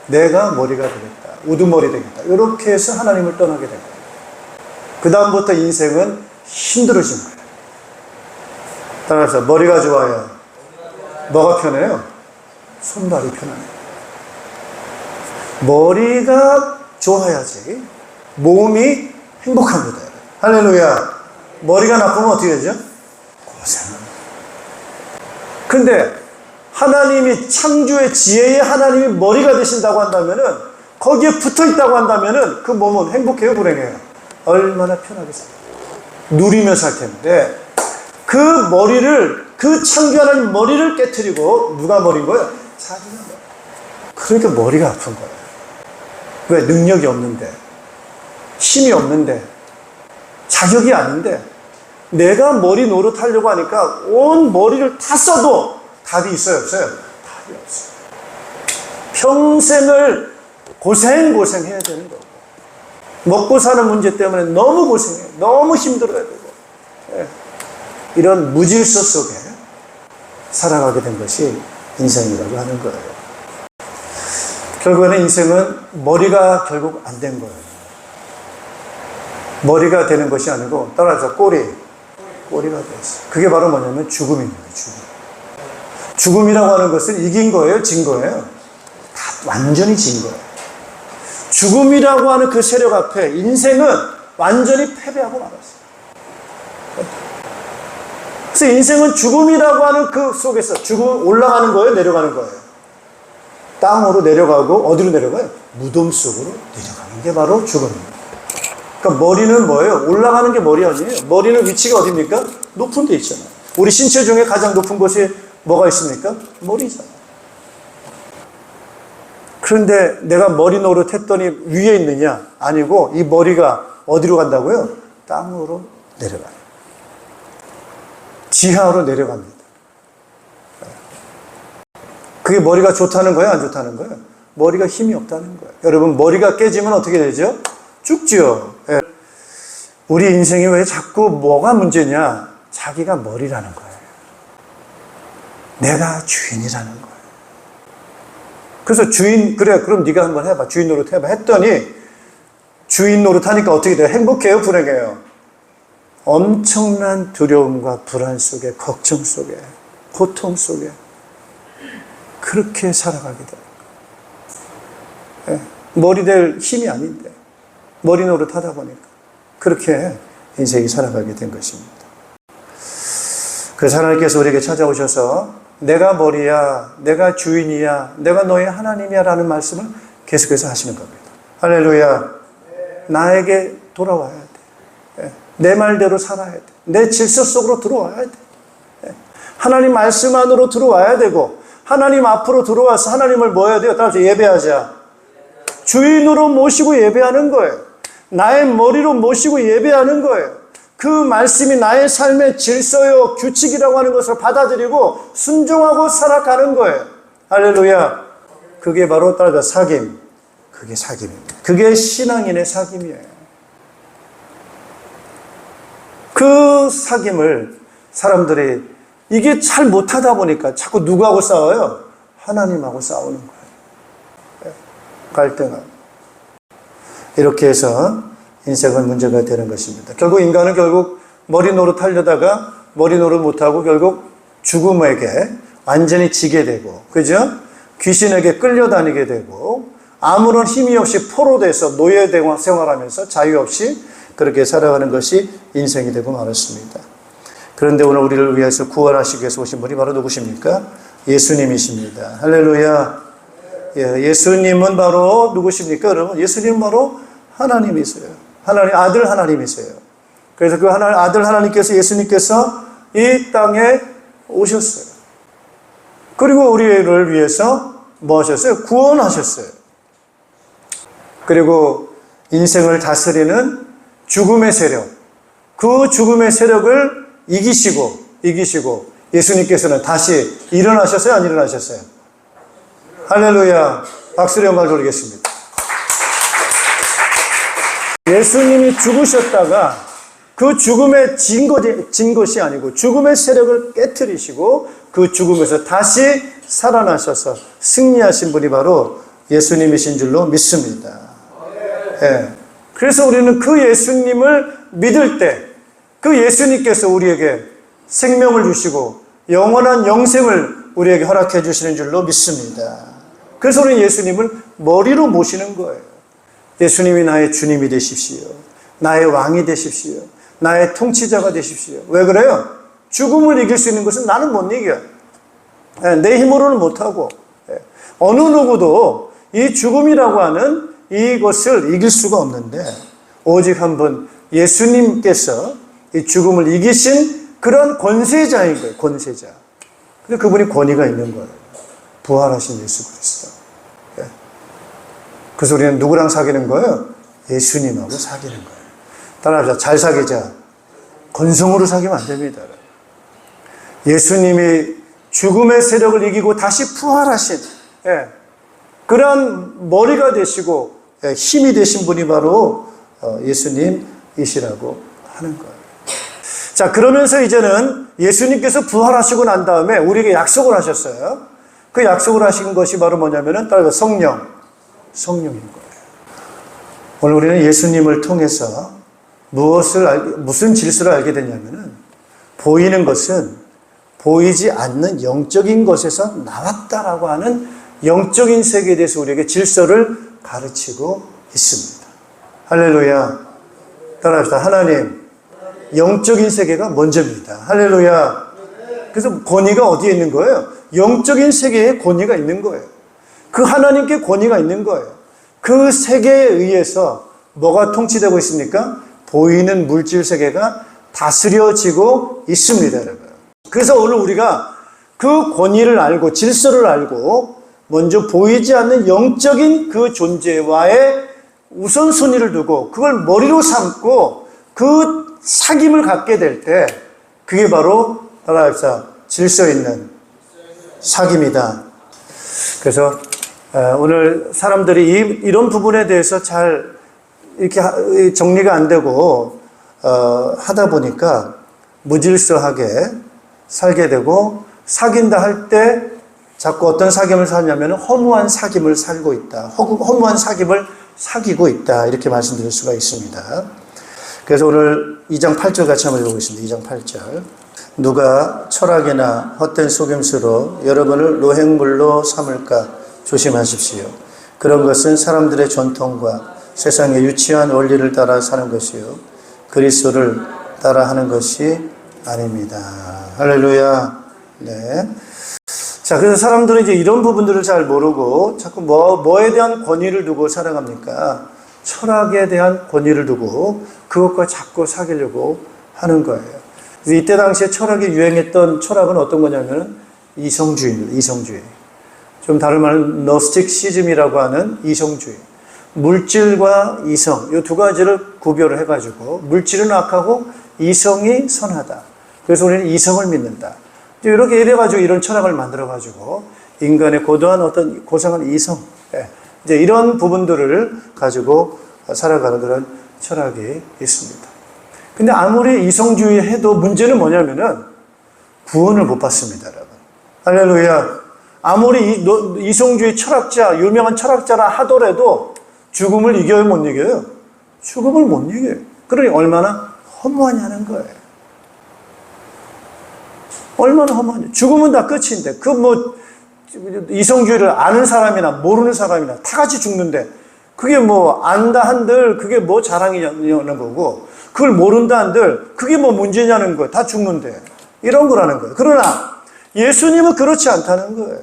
Speaker 2: 내가 머리가 되겠다. 우두머리 되겠다. 이렇게 해서 하나님을 떠나게 된 거예요. 그 다음부터 인생은 힘들어진 거예요. 따라서 머리가 좋아요. 뭐가 편해요? 손발이 편하네요. 머리가 좋아야지 몸이 행복합니다. 할렐루야. 머리가 나쁘면 어떻게 되죠? 고생합니다. 근데 하나님이 창조의 지혜의 하나님이 머리가 되신다고 한다면은 거기에 붙어 있다고 한다면은 그 몸은 행복해요, 불행해요? 얼마나 편하게 살아요. 누리며 살 텐데 그 머리를 그 창조하는 머리를 깨트리고 누가 머리인 거예요? 자기가 머리. 그러니까 머리가 아픈 거예요. 왜? 능력이 없는데, 힘이 없는데, 자격이 아닌데 내가 머리 노릇하려고 하니까 온 머리를 다 써도 답이 있어요, 없어요? 답이 없어요. 평생을 고생해야 되는 거고 먹고 사는 문제 때문에 너무 고생해요. 너무 힘들어야 되고 이런 무질서 속에 살아가게 된 것이 인생이라고 하는 거예요. 결국에는 인생은 머리가 결국 안 된 거예요. 머리가 되는 것이 아니고 따라서 꼬리가 됐어요. 그게 바로 뭐냐면 죽음입니다. 죽음이라고 하는 것은 이긴 거예요? 진 거예요? 다 완전히 진 거예요. 죽음이라고 하는 그 세력 앞에 인생은 완전히 패배하고 말았어요. 그래서 인생은 죽음이라고 하는 그 속에서 죽음 올라가는 거예요? 내려가는 거예요? 땅으로 내려가고 어디로 내려가요? 무덤 속으로 내려가는 게 바로 죽음입니다. 그러니까 머리는 뭐예요? 올라가는 게 머리 아니에요. 머리는 위치가 어디입니까? 높은 데 있잖아요. 우리 신체 중에 가장 높은 곳이 뭐가 있습니까? 머리잖아요. 그런데 내가 머리 노릇 했더니 위에 있느냐? 아니고 이 머리가 어디로 간다고요? 땅으로 내려가요. 지하로 내려갑니다. 그게 머리가 좋다는 거예요? 안 좋다는 거예요? 머리가 힘이 없다는 거예요. 여러분, 머리가 깨지면 어떻게 되죠? 죽죠. 예. 우리 인생이 왜 자꾸 뭐가 문제냐? 자기가 머리라는 거예요. 내가 주인이라는 거예요. 그래서 그래, 그럼 네가 한번 해봐. 주인 노릇 해봐. 했더니 주인 노릇 하니까 어떻게 돼요? 행복해요? 불행해요? 엄청난 두려움과 불안 속에, 걱정 속에, 고통 속에 그렇게 살아가게 돼요. 예. 머리 될 힘이 아닌데 머리 노릇 하다 보니까 그렇게 인생이 살아가게 된 것입니다. 그래서 하나님께서 우리에게 찾아오셔서 내가 머리야, 내가 주인이야, 내가 너의 하나님이야 라는 말씀을 계속해서 하시는 겁니다. 할렐루야. 나에게 돌아와야 돼. 내 말대로 살아야 돼. 내 질서 속으로 들어와야 돼. 하나님 말씀 안으로 들어와야 되고, 하나님 앞으로 들어와서 하나님을 뭐 해야 돼요? 따라서 예배하자. 주인으로 모시고 예배하는 거예요. 나의 머리로 모시고 예배하는 거예요. 그 말씀이 나의 삶의 질서요, 규칙이라고 하는 것을 받아들이고 순종하고 살아가는 거예요. 할렐루야. 그게 바로 따라서 사귐. 그게 사귐입니다. 그게 신앙인의 사귐이에요. 그 사귐을 사람들이 이게 잘 못하다 보니까 자꾸 누구하고 싸워요? 하나님하고 싸우는 거예요. 갈등하고. 이렇게 해서 인생은 문제가 되는 것입니다. 결국 인간은 머리 노릇하려다가 머리 노릇 못하고 결국 죽음에게 완전히 지게 되고, 그죠? 귀신에게 끌려다니게 되고, 아무런 힘이 없이 포로돼서 노예 생활하면서 자유 없이 그렇게 살아가는 것이 인생이 되고 말았습니다. 그런데 오늘 우리를 위해서 구원하시기 위해서 오신 분이 바로 누구십니까? 예수님이십니다. 할렐루야. 예수님은 바로 누구십니까, 여러분? 예수님은 바로 하나님이세요. 아들 하나님이세요. 그래서 그 아들 하나님께서, 예수님께서 이 땅에 오셨어요. 그리고 우리를 위해서 뭐 하셨어요? 구원하셨어요. 그리고 인생을 다스리는 죽음의 세력, 그 죽음의 세력을 이기시고 예수님께서는 다시 일어나셨어요? 안 일어나셨어요? 할렐루야. 박수로 영광을 돌리겠습니다. 예수님이 죽으셨다가 그 죽음에 진 것이 아니고 죽음의 세력을 깨트리시고 그 죽음에서 다시 살아나셔서 승리하신 분이 바로 예수님이신 줄로 믿습니다. 예. 그래서 우리는 그 예수님을 믿을 때 그 예수님께서 우리에게 생명을 주시고 영원한 영생을 우리에게 허락해 주시는 줄로 믿습니다. 그래서 우리는 예수님을 머리로 모시는 거예요. 예수님이 나의 주님이 되십시오. 나의 왕이 되십시오. 나의 통치자가 되십시오. 왜 그래요? 죽음을 이길 수 있는 것은 나는 못 이겨요. 내 힘으로는 못하고, 어느 누구도 이 죽음이라고 하는 이것을 이길 수가 없는데, 오직 한 분 예수님께서 이 죽음을 이기신 그런 권세자인 거예요. 권세자. 근데 그분이 권위가 있는 거예요. 부활하신 예수 그리스도. 그래서 우리는 누구랑 사귀는 거예요? 예수님하고 사귀는 거예요. 따라합시다. 잘 사귀자. 건성으로 사귀면 안 됩니다. 예수님이 죽음의 세력을 이기고 다시 부활하신 그런 머리가 되시고 힘이 되신 분이 바로 예수님이시라고 하는 거예요. 자, 그러면서 이제는 예수님께서 부활하시고 난 다음에 우리에게 약속을 하셨어요. 그 약속을 하신 것이 바로 뭐냐면은 따라서 성령인 거예요. 오늘 우리는 예수님을 통해서 무슨 질서를 알게 되냐면은 보이는 것은 보이지 않는 영적인 것에서 나왔다라고 하는 영적인 세계에 대해서 우리에게 질서를 가르치고 있습니다. 할렐루야. 따라합시다. 하나님, 영적인 세계가 먼저입니다. 할렐루야. 그래서 권위가 어디에 있는 거예요? 영적인 세계에 권위가 있는 거예요. 그 하나님께 권위가 있는 거예요. 그 세계에 의해서 뭐가 통치되고 있습니까? 보이는 물질 세계가 다스려지고 있습니다, 여러분. 그래서 오늘 우리가 그 권위를 알고 질서를 알고 먼저 보이지 않는 영적인 그 존재와의 우선순위를 두고 그걸 머리로 삼고 그 사귐을 갖게 될 때 그게 바로 따라합시다. 질서 있는 사귐이다. 그래서 오늘 사람들이 이런 부분에 대해서 잘 이렇게 정리가 안 되고 하다 보니까 무질서하게 살게 되고 사귄다 할 때 자꾸 어떤 사귐을 사냐면 허무한 사귐을 살고 있다. 허무한 사귐을 사귀고 있다. 이렇게 말씀드릴 수가 있습니다. 그래서 오늘 2장 8절 같이 한번 읽어보겠습니다. 2장 8절. 누가 철학이나 헛된 속임수로 여러분을 노획물로 삼을까 조심하십시오. 그런 것은 사람들의 전통과 세상의 유치한 원리를 따라 사는 것이요 그리스도를 따라 하는 것이 아닙니다. 할렐루야. 네. 자, 그래서 사람들은 이제 이런 부분들을 잘 모르고 자꾸 뭐에 대한 권위를 두고 살아갑니까? 철학에 대한 권위를 두고 그것과 자꾸 사귀려고 하는 거예요. 그래서 이때 당시에 철학이 유행했던 철학은 어떤 거냐면 이성주의입니다. 이성주의. 좀 다른 말은 노스틱시즘이라고 하는 이성주의. 물질과 이성, 이 두 가지를 구별을 해가지고 물질은 악하고 이성이 선하다. 그래서 우리는 이성을 믿는다. 이렇게 이래가지고 이런 철학을 만들어가지고 인간의 고도한 어떤 고상한 이성, 이제 이런 부분들을 가지고 살아가는 그런 철학이 있습니다. 근데 아무리 이성주의 해도 문제는 뭐냐면은 구원을 못 받습니다, 여러분. 할렐루야. 아무리 이성주의 철학자, 유명한 철학자라 하더라도 죽음을 이겨요, 못 이겨요? 죽음을 못 이겨요. 그러니 얼마나 허무하냐는 거예요. 얼마나 허무하냐. 죽음은 다 끝인데, 이성주의를 아는 사람이나 모르는 사람이나 다 같이 죽는데, 그게 안다 한들, 그게 자랑이냐는 거고, 그걸 모른다 한들, 그게 문제냐는 거예요. 다 죽는데. 이런 거라는 거예요. 그러나, 예수님은 그렇지 않다는 거예요.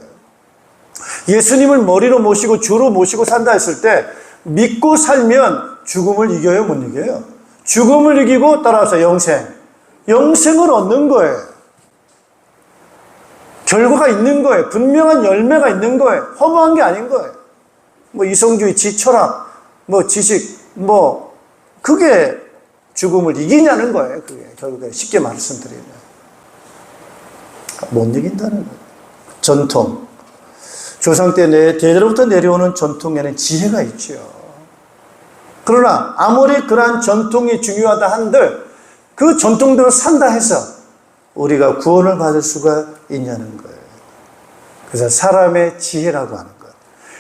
Speaker 2: 예수님을 머리로 모시고 주로 모시고 산다 했을 때, 믿고 살면 죽음을 이겨요, 못 이겨요? 죽음을 이기고 따라서 영생. 영생을 얻는 거예요. 결과가 있는 거예요. 분명한 열매가 있는 거예요. 허무한 게 아닌 거예요. 이성주의, 지철학, 지식, 그게 죽음을 이기냐는 거예요. 그게 결국에 쉽게 말씀드리면. 못 이긴다는 거예요. 전통. 조상 때 대대로부터 내려오는 전통에는 지혜가 있죠. 그러나 아무리 그러한 전통이 중요하다 한들 그 전통대로 산다 해서 우리가 구원을 받을 수가 있냐는 거예요. 그래서 사람의 지혜라고 하는 것.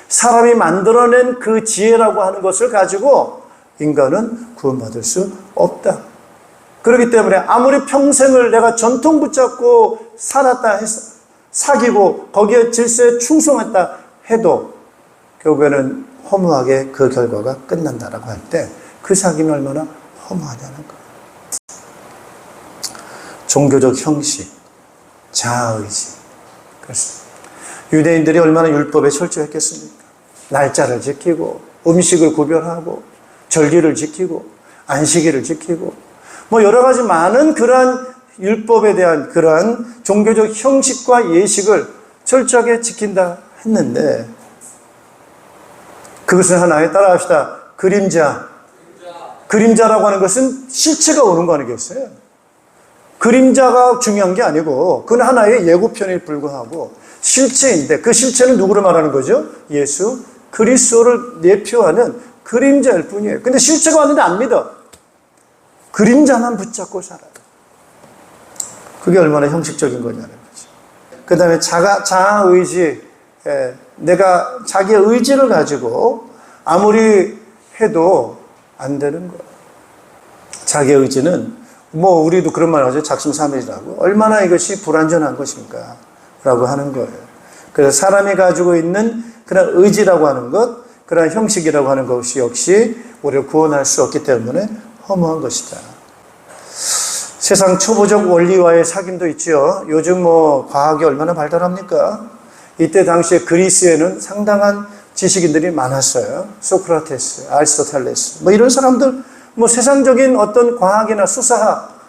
Speaker 2: 사람이 만들어낸 그 지혜라고 하는 것을 가지고 인간은 구원받을 수 없다. 그렇기 때문에 아무리 평생을 내가 전통 붙잡고 살았다 해서 사귀고 거기에 질서에 충성했다 해도 결국에는 허무하게 그 결과가 끝난다라고 할 때 그 사귐이 얼마나 허무하냐는 거예요. 종교적 형식, 자아의지. 그래서 유대인들이 얼마나 율법에 철저했겠습니까? 날짜를 지키고 음식을 구별하고 절기를 지키고 안식일을 지키고 여러 가지 많은 그러한 율법에 대한 그러한 종교적 형식과 예식을 철저하게 지킨다 했는데 그것은 하나의 따라합시다. 그림자라고 하는 것은 실체가 오는 거 아니겠어요? 그림자가 중요한 게 아니고 그건 하나의 예고편에 불과하고 실체인데 그 실체는 누구를 말하는 거죠? 예수 그리스도를 내표하는 그림자일 뿐이에요. 근데 실체가 왔는데 안 믿어. 그림자만 붙잡고 살아요. 그게 얼마나 형식적인 거냐는 거죠. 그 다음에 자아의지, 내가 자기의 의지를 가지고 아무리 해도 안 되는 거예요. 자기의 의지는 우리도 그런 말 하죠. 작심삼일이라고. 얼마나 이것이 불완전한 것인가 라고 하는 거예요. 그래서 사람이 가지고 있는 그런 의지라고 하는 것, 그런 형식이라고 하는 것이 역시 우리를 구원할 수 없기 때문에 허무한 것이다. 세상 초보적 원리와의 사귐도 있죠. 요즘 과학이 얼마나 발달합니까? 이때 당시에 그리스에는 상당한 지식인들이 많았어요. 소크라테스, 아리스토텔레스, 이런 사람들, 세상적인 어떤 과학이나 수사학,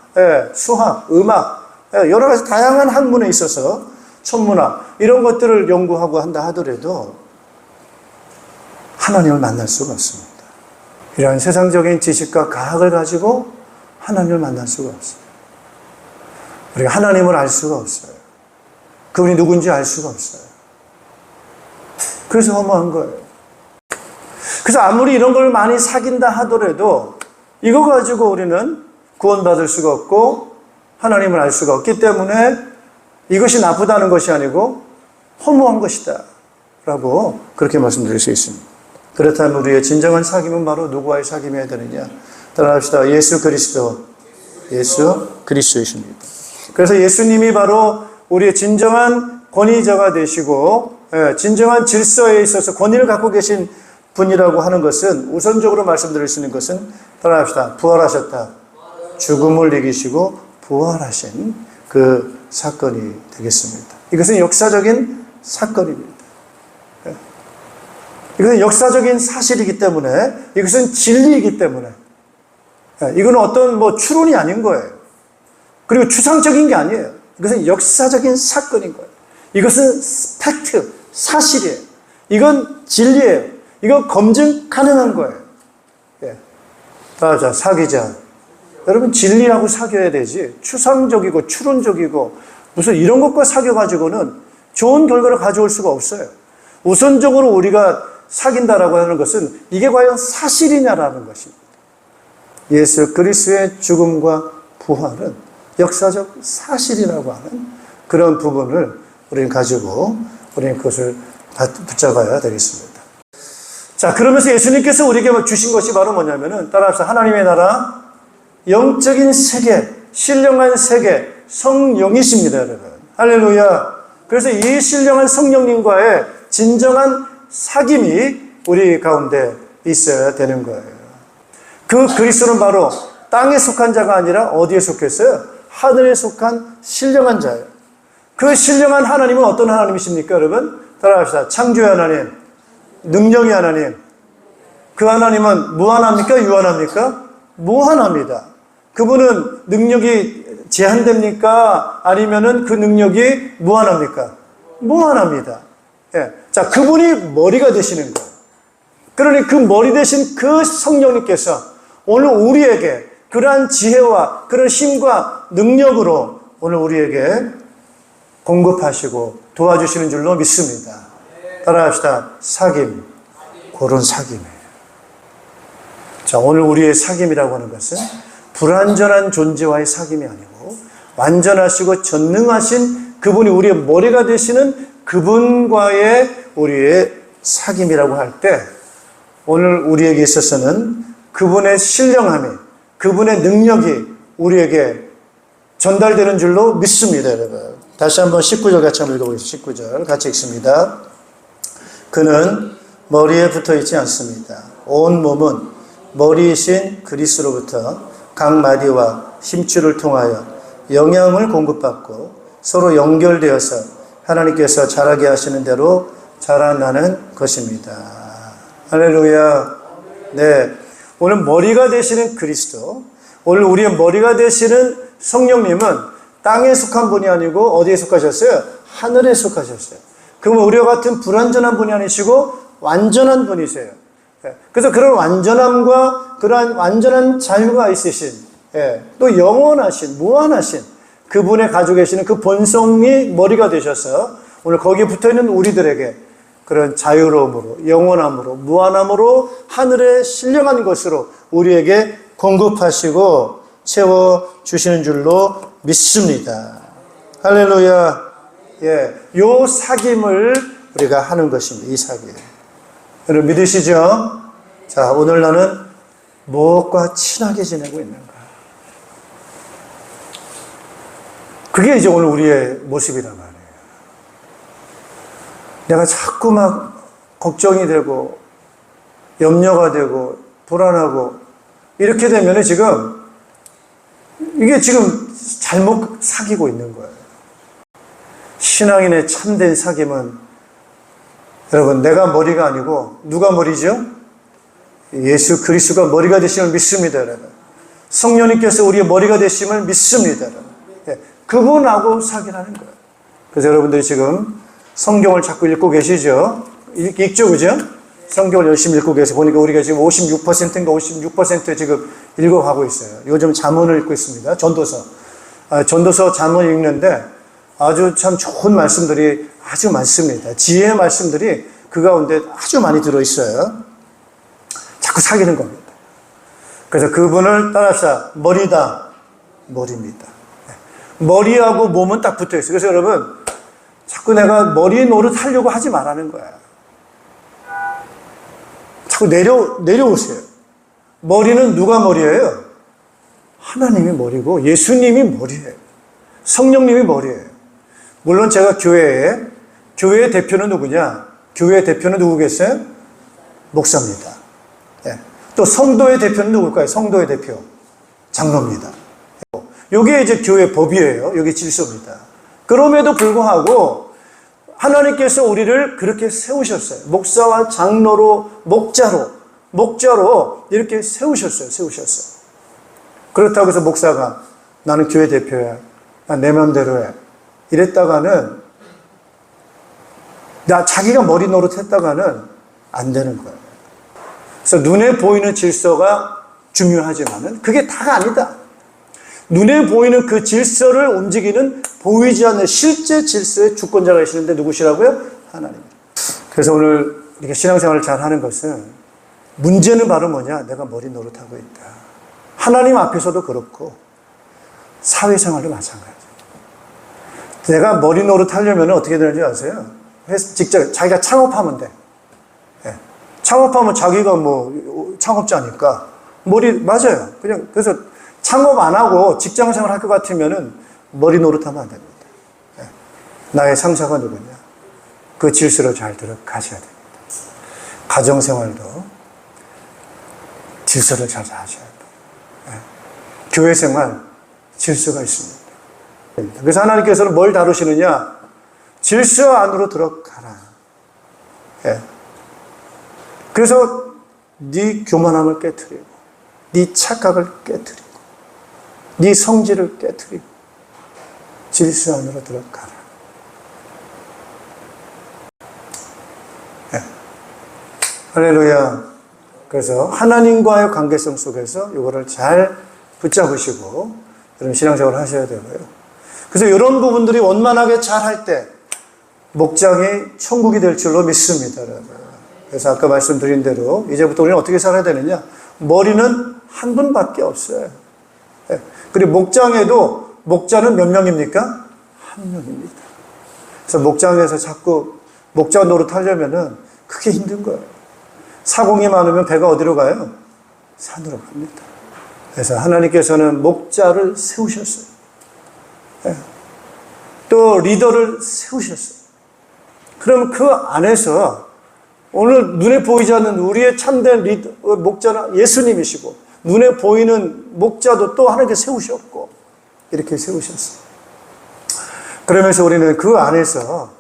Speaker 2: 수학, 음악, 여러 가지 다양한 학문에 있어서 천문학, 이런 것들을 연구하고 한다 하더라도 하나님을 만날 수가 없습니다. 이러한 세상적인 지식과 과학을 가지고 하나님을 만날 수가 없어요. 우리가 하나님을 알 수가 없어요. 그분이 누군지 알 수가 없어요. 그래서 허무한 거예요. 그래서 아무리 이런 걸 많이 사귄다 하더라도 이거 가지고 우리는 구원받을 수가 없고 하나님을 알 수가 없기 때문에 이것이 나쁘다는 것이 아니고 허무한 것이다 라고 그렇게 말씀드릴 수 있습니다. 그렇다면 우리의 진정한 사귐은 바로 누구와의 사귐이어야 되느냐? 따라합시다. 예수 그리스도이십니다. 그래서 예수님이 바로 우리의 진정한 권위자가 되시고 진정한 질서에 있어서 권위를 갖고 계신 분이라고 하는 것은 우선적으로 말씀드릴 수 있는 것은 따라합시다. 부활하셨다. 죽음을 이기시고 부활하신 그 사건이 되겠습니다. 이것은 역사적인 사건입니다. 이것은 역사적인 사실이기 때문에 이것은 진리이기 때문에 이건 어떤 뭐 추론이 아닌 거예요. 그리고 추상적인 게 아니에요. 이것은 역사적인 사건인 거예요. 이것은 팩트, 사실이에요. 이건 진리예요. 이건 검증 가능한 거예요. 예. 자, 사귀자. 여러분, 진리하고 사귀어야 되지. 추상적이고 추론적이고 무슨 이런 것과 사귀어가지고는 좋은 결과를 가져올 수가 없어요. 우선적으로 우리가 사귄다라고 하는 것은 이게 과연 사실이냐라는 것입니다. 예수 그리스도의 죽음과 부활은 역사적 사실이라고 하는 그런 부분을 우리는 가지고 우리는 그것을 붙잡아야 되겠습니다. 자, 그러면서 예수님께서 우리에게 주신 것이 바로 뭐냐면은 따라합시다. 하나님의 나라, 영적인 세계, 신령한 세계, 성령이십니다, 여러분. 할렐루야. 그래서 이 신령한 성령님과의 진정한 사귐이 우리 가운데 있어야 되는 거예요. 그 그리스도는 바로 땅에 속한 자가 아니라 어디에 속했어요? 하늘에 속한 신령한 자예요. 그 신령한 하나님은 어떤 하나님이십니까, 여러분? 따라합시다. 창조의 하나님, 능력의 하나님. 그 하나님은 무한합니까? 유한합니까? 무한합니다. 그분은 능력이 제한됩니까? 아니면은 그 능력이 무한합니까? 무한합니다. 예. 자, 그분이 머리가 되시는 거예요. 그러니 그 머리 되신 그 성령님께서 오늘 우리에게 그러한 지혜와 그런 힘과 능력으로 오늘 우리에게 공급하시고 도와주시는 줄로 믿습니다. 따라합시다. 사귐. 그런 사귐이에요. 자, 오늘 우리의 사귐이라고 하는 것은 불완전한 존재와의 사귐이 아니고 완전하시고 전능하신 그분이 우리의 머리가 되시는 그분과의 우리의 사귐이라고 할 때 오늘 우리에게 있어서는 그분의 신령함이, 그분의 능력이 우리에게 전달되는 줄로 믿습니다, 여러분. 다시 한번 19절 같이 한번 읽어보겠습니다. 19절 같이 읽습니다. 그는 머리에 붙어 있지 않습니다. 온 몸은 머리이신 그리스도로부터 각 마디와 힘줄을 통하여 영향을 공급받고 서로 연결되어서 하나님께서 자라게 하시는 대로 자라나는 것입니다. 할렐루야. 네. 오늘 머리가 되시는 그리스도, 오늘 우리의 머리가 되시는 성령님은 땅에 속한 분이 아니고 어디에 속하셨어요? 하늘에 속하셨어요. 그러면 우리와 같은 불완전한 분이 아니시고 완전한 분이세요. 그래서 그런 완전함과 그러한 완전한 자유가 있으신, 또 영원하신, 무한하신 그분의 가지고 계시는 그 본성이 머리가 되셔서 오늘 거기에 붙어있는 우리들에게 그런 자유로움으로, 영원함으로, 무한함으로 하늘의 신령한 것으로 우리에게 공급하시고 채워주시는 줄로 믿습니다. 할렐루야. 예, 요 사귐을 우리가 하는 것입니다. 이 사귐. 여러분 믿으시죠? 자, 오늘 나는 무엇과 친하게 지내고 있는가? 그게 이제 오늘 우리의 모습이란 말이에요. 내가 자꾸 막 걱정이 되고 염려가 되고 불안하고 이렇게 되면 지금 이게 지금 잘못 사귀고 있는 거예요. 신앙인의 참된 사귐은 여러분 내가 머리가 아니고 누가 머리죠? 예수 그리스도가 머리가 되심을 믿습니다, 여러분. 성령님께서 우리의 머리가 되심을 믿습니다, 여러분. 그분하고 사귀라는 거예요. 그래서 여러분들이 지금 성경을 자꾸 읽고 계시죠? 읽죠, 그죠? 성경을 열심히 읽고 계세요. 보니까 우리가 지금 56%인가 56% 지금 읽어가고 있어요. 요즘 잠언을 읽고 있습니다. 전도서. 전도서 잠언 읽는데 아주 참 좋은 말씀들이 아주 많습니다. 지혜의 말씀들이 그 가운데 아주 많이 들어있어요. 자꾸 사귀는 겁니다. 그래서 그분을 따라서 머리다, 머리입니다. 머리하고 몸은 딱 붙어 있어요. 그래서 여러분, 자꾸 내가 머리 노릇 하려고 하지 말라는 거야. 자꾸 내려오세요. 머리는 누가 머리예요? 하나님이 머리고 예수님이 머리예요. 성령님이 머리예요. 물론 제가 교회의 대표는 누구냐? 교회의 대표는 누구겠어요? 목사입니다. 네. 또 성도의 대표는 누굴까요? 성도의 대표. 장로입니다. 이게 이제 교회 법이에요. 여기 질서입니다. 그럼에도 불구하고 하나님께서 우리를 그렇게 세우셨어요. 목사와 장로로, 목자로 이렇게 세우셨어요. 그렇다고 해서 목사가 나는 교회 대표야. 난 내 맘대로 해. 이랬다가는 자기가 머리 노릇했다가는 안 되는 거예요. 그래서 눈에 보이는 질서가 중요하지만은 그게 다가 아니다. 눈에 보이는 그 질서를 움직이는 보이지 않는 실제 질서의 주권자가 계시는데 누구시라고요? 하나님입니다. 그래서 오늘 이렇게 신앙생활을 잘 하는 것은 문제는 바로 뭐냐? 내가 머리 노릇하고 있다. 하나님 앞에서도 그렇고 사회생활도 마찬가지예요. 내가 머리 노릇하려면 어떻게 되는지 아세요? 직접 자기가 창업하면 돼. 창업하면 자기가 창업자니까 맞아요. 그냥 그래서 창업 안 하고 직장생활 할 것 같으면은 머리 노릇하면 안 됩니다. 나의 상사가 누구냐? 그 질서를 잘 들어가셔야 됩니다. 가정생활도 질서를 잘 하셔야 돼요. 교회생활 질서가 있습니다. 그래서 하나님께서는 뭘 다루시느냐? 질서 안으로 들어가라. 그래서 네 교만함을 깨트리고 네 착각을 깨트리고 네 성질을 깨트리고 질서 안으로 들어가라. 할렐루야. 그래서 하나님과의 관계성 속에서 이거를 잘 붙잡으시고 여러분 신앙생활을 하셔야 되고요. 그래서 이런 부분들이 원만하게 잘 할 때 목장이 천국이 될 줄로 믿습니다. 여러분. 그래서 아까 말씀드린 대로 이제부터 우리는 어떻게 살아야 되느냐? 머리는 한 분밖에 없어요. 그리고 목장에도 목자는 몇 명입니까? 한 명입니다. 그래서 목장에서 자꾸 목자 노릇하려면은 그게 힘든 거예요. 사공이 많으면 배가 어디로 가요? 산으로 갑니다. 그래서 하나님께서는 목자를 세우셨어요. 또 리더를 세우셨어요. 그럼 그 안에서 오늘 눈에 보이지 않는 우리의 참된 목자는 예수님이시고 눈에 보이는 목자도 또 하나님께 세우셨고 이렇게 세우셨어요. 그러면서 우리는 그 안에서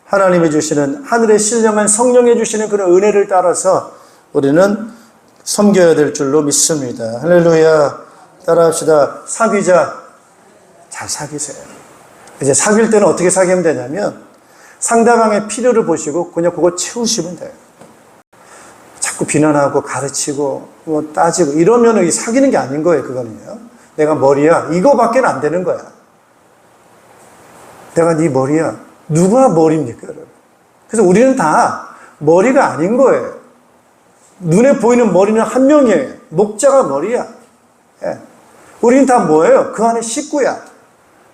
Speaker 2: 하나님이 주시는 하늘의 신령한 성령이 주시는 그런 은혜를 따라서 우리는 섬겨야 될 줄로 믿습니다. 할렐루야. 따라합시다. 사귀자. 잘 사귀세요. 이제 사귈 때는 어떻게 사귀면 되냐면 상대방의 필요를 보시고 그냥 그거 채우시면 돼요. 자꾸 비난하고 가르치고 따지고 이러면 사귀는 게 아닌 거예요. 그거는요. 내가 머리야. 이거밖에 안 되는 거야. 내가 네 머리야. 누가 머리입니까, 여러분? 그래서 우리는 다 머리가 아닌 거예요. 눈에 보이는 머리는 한 명이에요. 목자가 머리야. 우리는 다 뭐예요? 그 안에 식구야.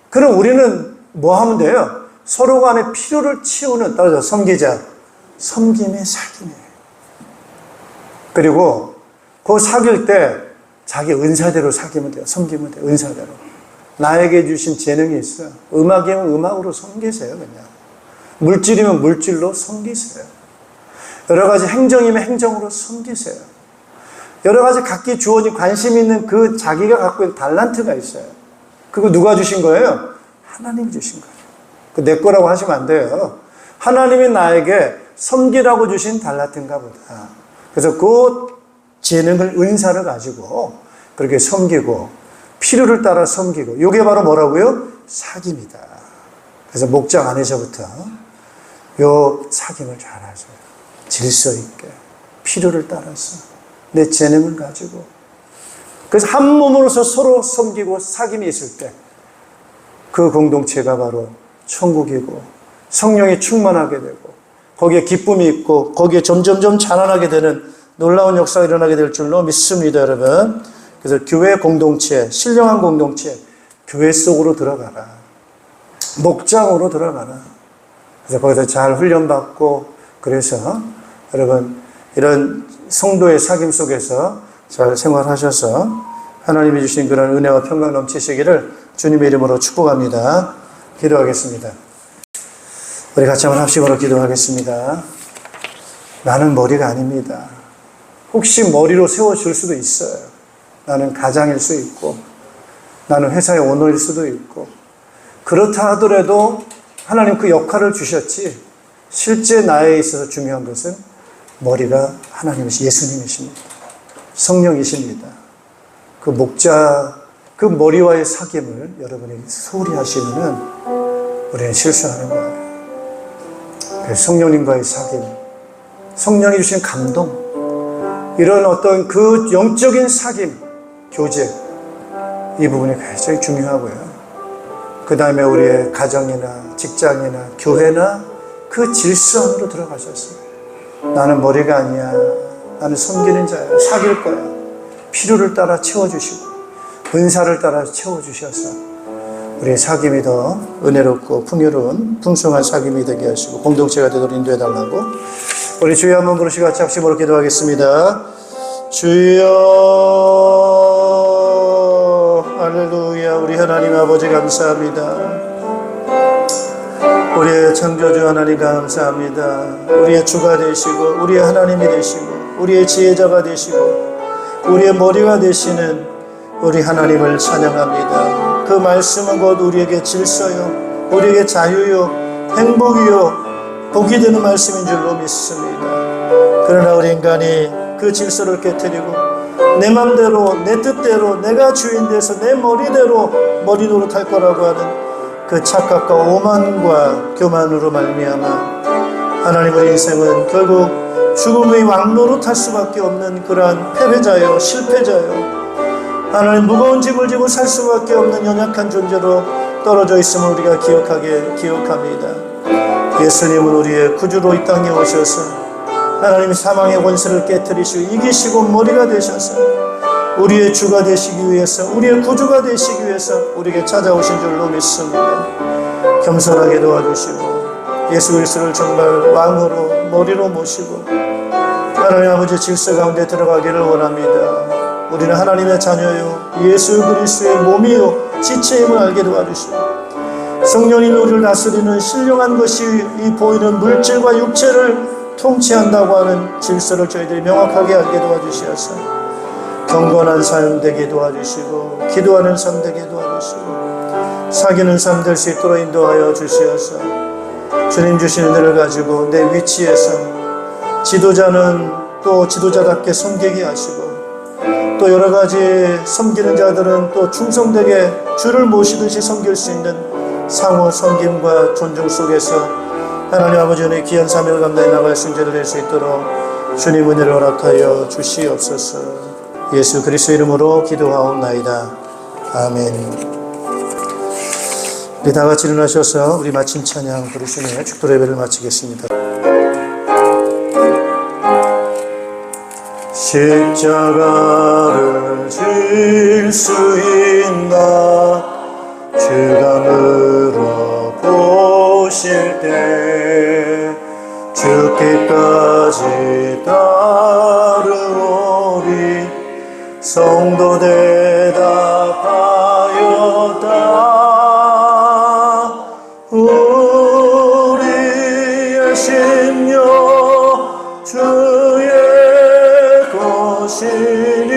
Speaker 2: 그럼 우리는 뭐 하면 돼요? 서로 간의 필요를 채우는, 따라서 섬기자. 섬김의 사귐이에요. 그리고 그 사귈 때 자기 은사대로 사귀면 돼요. 섬기면 돼요. 은사대로. 나에게 주신 재능이 있어요. 음악이면 음악으로 섬기세요. 그냥. 물질이면 물질로 섬기세요. 여러 가지 행정이면 행정으로 섬기세요. 여러 가지 각기 주어진 관심 있는 그 자기가 갖고 있는 달란트가 있어요. 그거 누가 주신 거예요? 하나님이 주신 거예요. 그 내 거라고 하시면 안 돼요. 하나님이 나에게 섬기라고 주신 달란트인가 보다. 그래서 그 재능을, 은사를 가지고 그렇게 섬기고 필요를 따라 섬기고 이게 바로 뭐라고요? 사귐이다. 그래서 목장 안에서부터 요 사귐을 잘 하세요. 질서 있게 필요를 따라서 내 재능을 가지고 그래서 한 몸으로서 서로 섬기고 사귐이 있을 때 그 공동체가 바로 천국이고 성령이 충만하게 되고 거기에 기쁨이 있고 거기에 점점점 자라나게 되는 놀라운 역사가 일어나게 될 줄로 믿습니다, 여러분. 그래서 교회 공동체, 신령한 공동체, 교회 속으로 들어가라. 목장으로 들어가라. 그래서 거기서 잘 훈련받고 그래서 여러분 이런 성도의 사귐 속에서 잘 생활하셔서 하나님이 주신 그런 은혜와 평강 넘치시기를 주님의 이름으로 축복합니다. 기도하겠습니다. 우리 같이 한번 합심으로 기도하겠습니다. 나는 머리가 아닙니다. 혹시 머리로 세워줄 수도 있어요. 나는 가장일 수 있고 나는 회사의 오너일 수도 있고 그렇다 하더라도 하나님 그 역할을 주셨지 실제 나에 있어서 중요한 것은 머리가 하나님이시 예수님이십니다. 성령이십니다. 그 목자 그 머리와의 사귐을 여러분이 소홀히 하시면은 우리는 실수하는 거예요. 그래서 성령님과의 사귐, 성령이 주신 감동, 이런 어떤 그 영적인 사귐, 교제, 이 부분이 굉장히 중요하고요. 그 다음에 우리의 가정이나 직장이나 교회나 그 질서 안으로 들어가셨어요. 나는 머리가 아니야. 나는 섬기는 자야. 사귈 거야. 필요를 따라 채워주시고 은사를 따라 채워주셔서 우리의 사귐이 더 은혜롭고 풍요로운 풍성한 사귐이 되게 하시고 공동체가 되도록 인도해달라고 우리 주여 한번 부르시고 같이 합심으로 기도하겠습니다. 주여 할렐루야. 우리 하나님 아버지 감사합니다. 우리의 창조주 하나님 감사합니다. 우리의 주가 되시고 우리의 하나님이 되시고 우리의 지혜자가 되시고 우리의 머리가 되시는 우리 하나님을 찬양합니다. 그 말씀은 곧 우리에게 질서요, 우리에게 자유요, 행복이요, 복이 되는 말씀인 줄로 믿습니다. 그러나 우리 인간이 그 질서를 깨뜨리고 내 맘대로, 내 뜻대로, 내가 주인 돼서 내 머리대로 머리 노릇할 거라고 하는 그 착각과 오만과 교만으로 말미암아 하나님, 우리 인생은 결국 죽음의 왕노릇할 수밖에 없는 그러한 패배자요, 실패자요, 하나님 무거운 짐을 지고 살 수밖에 없는 연약한 존재로 떨어져 있음을 우리가 기억합니다. 예수님은 우리의 구주로 이 땅에 오셔서 하나님 사망의 권세를 깨뜨리시고 이기시고 머리가 되셔서 우리의 주가 되시기 위해서, 우리의 구주가 되시기 위해서 우리에게 찾아오신 줄로 믿습니다. 겸손하게 도와주시고 예수 그리스도를 정말 왕으로 머리로 모시고 하나님 아버지 질서 가운데 들어가기를 원합니다. 우리는 하나님의 자녀요, 예수 그리스도의 몸이요 지체임을 알게 도와주시고 성령님이 우리를 다스리는 신령한 것이 이 보이는 물질과 육체를 통치한다고 하는 질서를 저희들이 명확하게 알게 도와주시어서 경건한 삶 되게 도와주시고 기도하는 삶 되게 도와주시고 사귀는 삶 될 수 있도록 인도하여 주시어서 주님 주신 은혜를 가지고 내 위치에서 지도자는 또 지도자답게 섬기게 하시고 또 여러 가지 섬기는 자들은 또 충성되게 주를 모시듯이 섬길 수 있는 상호 섬김과 존중 속에서 하나님 아버지 은혜의 귀한 사명을 감당해 나갈 순제를 낼 수 있도록 주님 은혜를 허락하여 주시옵소서. 예수 그리스도 이름으로 기도하옵나이다. 아멘. 우리 다 같이 일어나셔서 우리 마침 찬양 부르시며 축도 예배를 마치겠습니다. 십자가를 질 수 있나 주가 물어보실 때 죽기까지 따르오리 성도 대답하였다. 우리의 심령 주의 것이니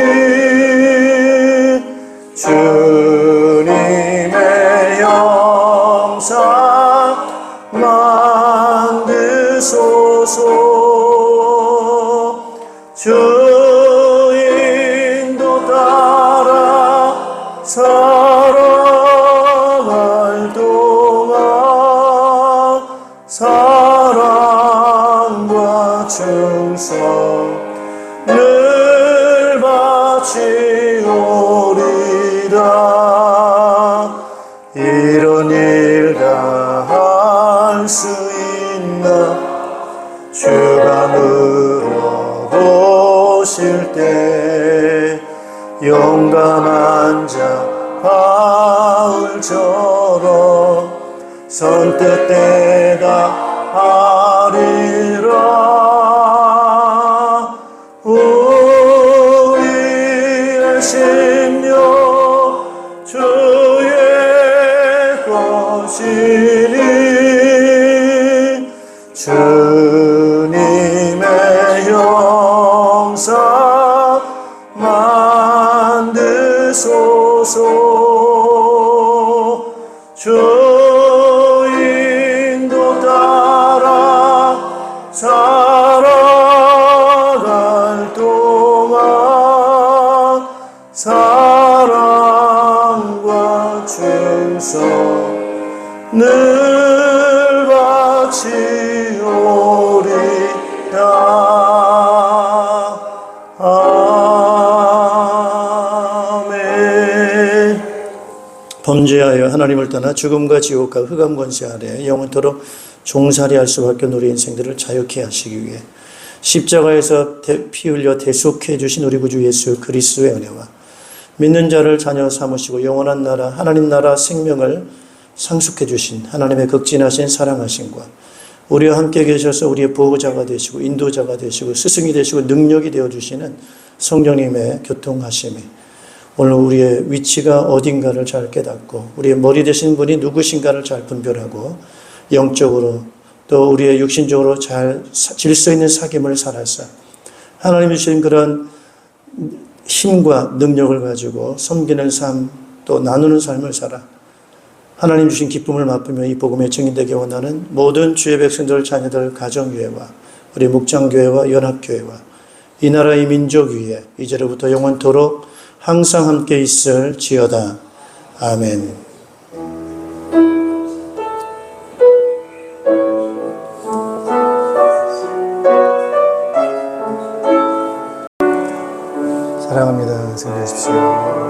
Speaker 2: 주님의 영상 만드소서. 주인도 따라 살아갈 동안 사랑과 충성 늘 바치오리라. 이런 일 다 할 수 있나 주가 물어보실 때 용감한 자 바울처럼 선뜻 대답하리라. 우리의 심령 주의 것이니 주님의 영상 만드소서. 주인도 따라 살아갈 동안 사랑과 주소 늘 바치오리라. 아멘. 범죄하여 하나님을 떠나 죽음과 지옥과 흑암 권세 아래 영원토록 종살이할 수밖에 없는 우리 인생들을 자유케 하시기 위해 십자가에서 피 흘려 대속해 주신 우리 구주 예수 그리스도의 은혜와 믿는 자를 자녀 삼으시고 영원한 나라 하나님 나라 생명을 상속해 주신 하나님의 극진하신 사랑하심과 우리와 함께 계셔서 우리의 보호자가 되시고 인도자가 되시고 스승이 되시고 능력이 되어주시는 성령님의 교통하심이 오늘 우리의 위치가 어딘가를 잘 깨닫고 우리의 머리 되신 분이 누구신가를 잘 분별하고 영적으로 또 우리의 육신적으로 잘 질서 있는 사귐을 살아서 하나님이 주신 그런 힘과 능력을 가지고 섬기는 삶 또 나누는 삶을 살아 하나님 주신 기쁨을 맛보며 이 복음의 증인되게 원하는 모든 주의 백성들 자녀들 가정교회와 우리 묵장교회와 연합교회와 이 나라의 민족 위에 이제로부터 영원토록 항상 함께 있을지어다. 아멘. 사랑합니다. 승리하십시오.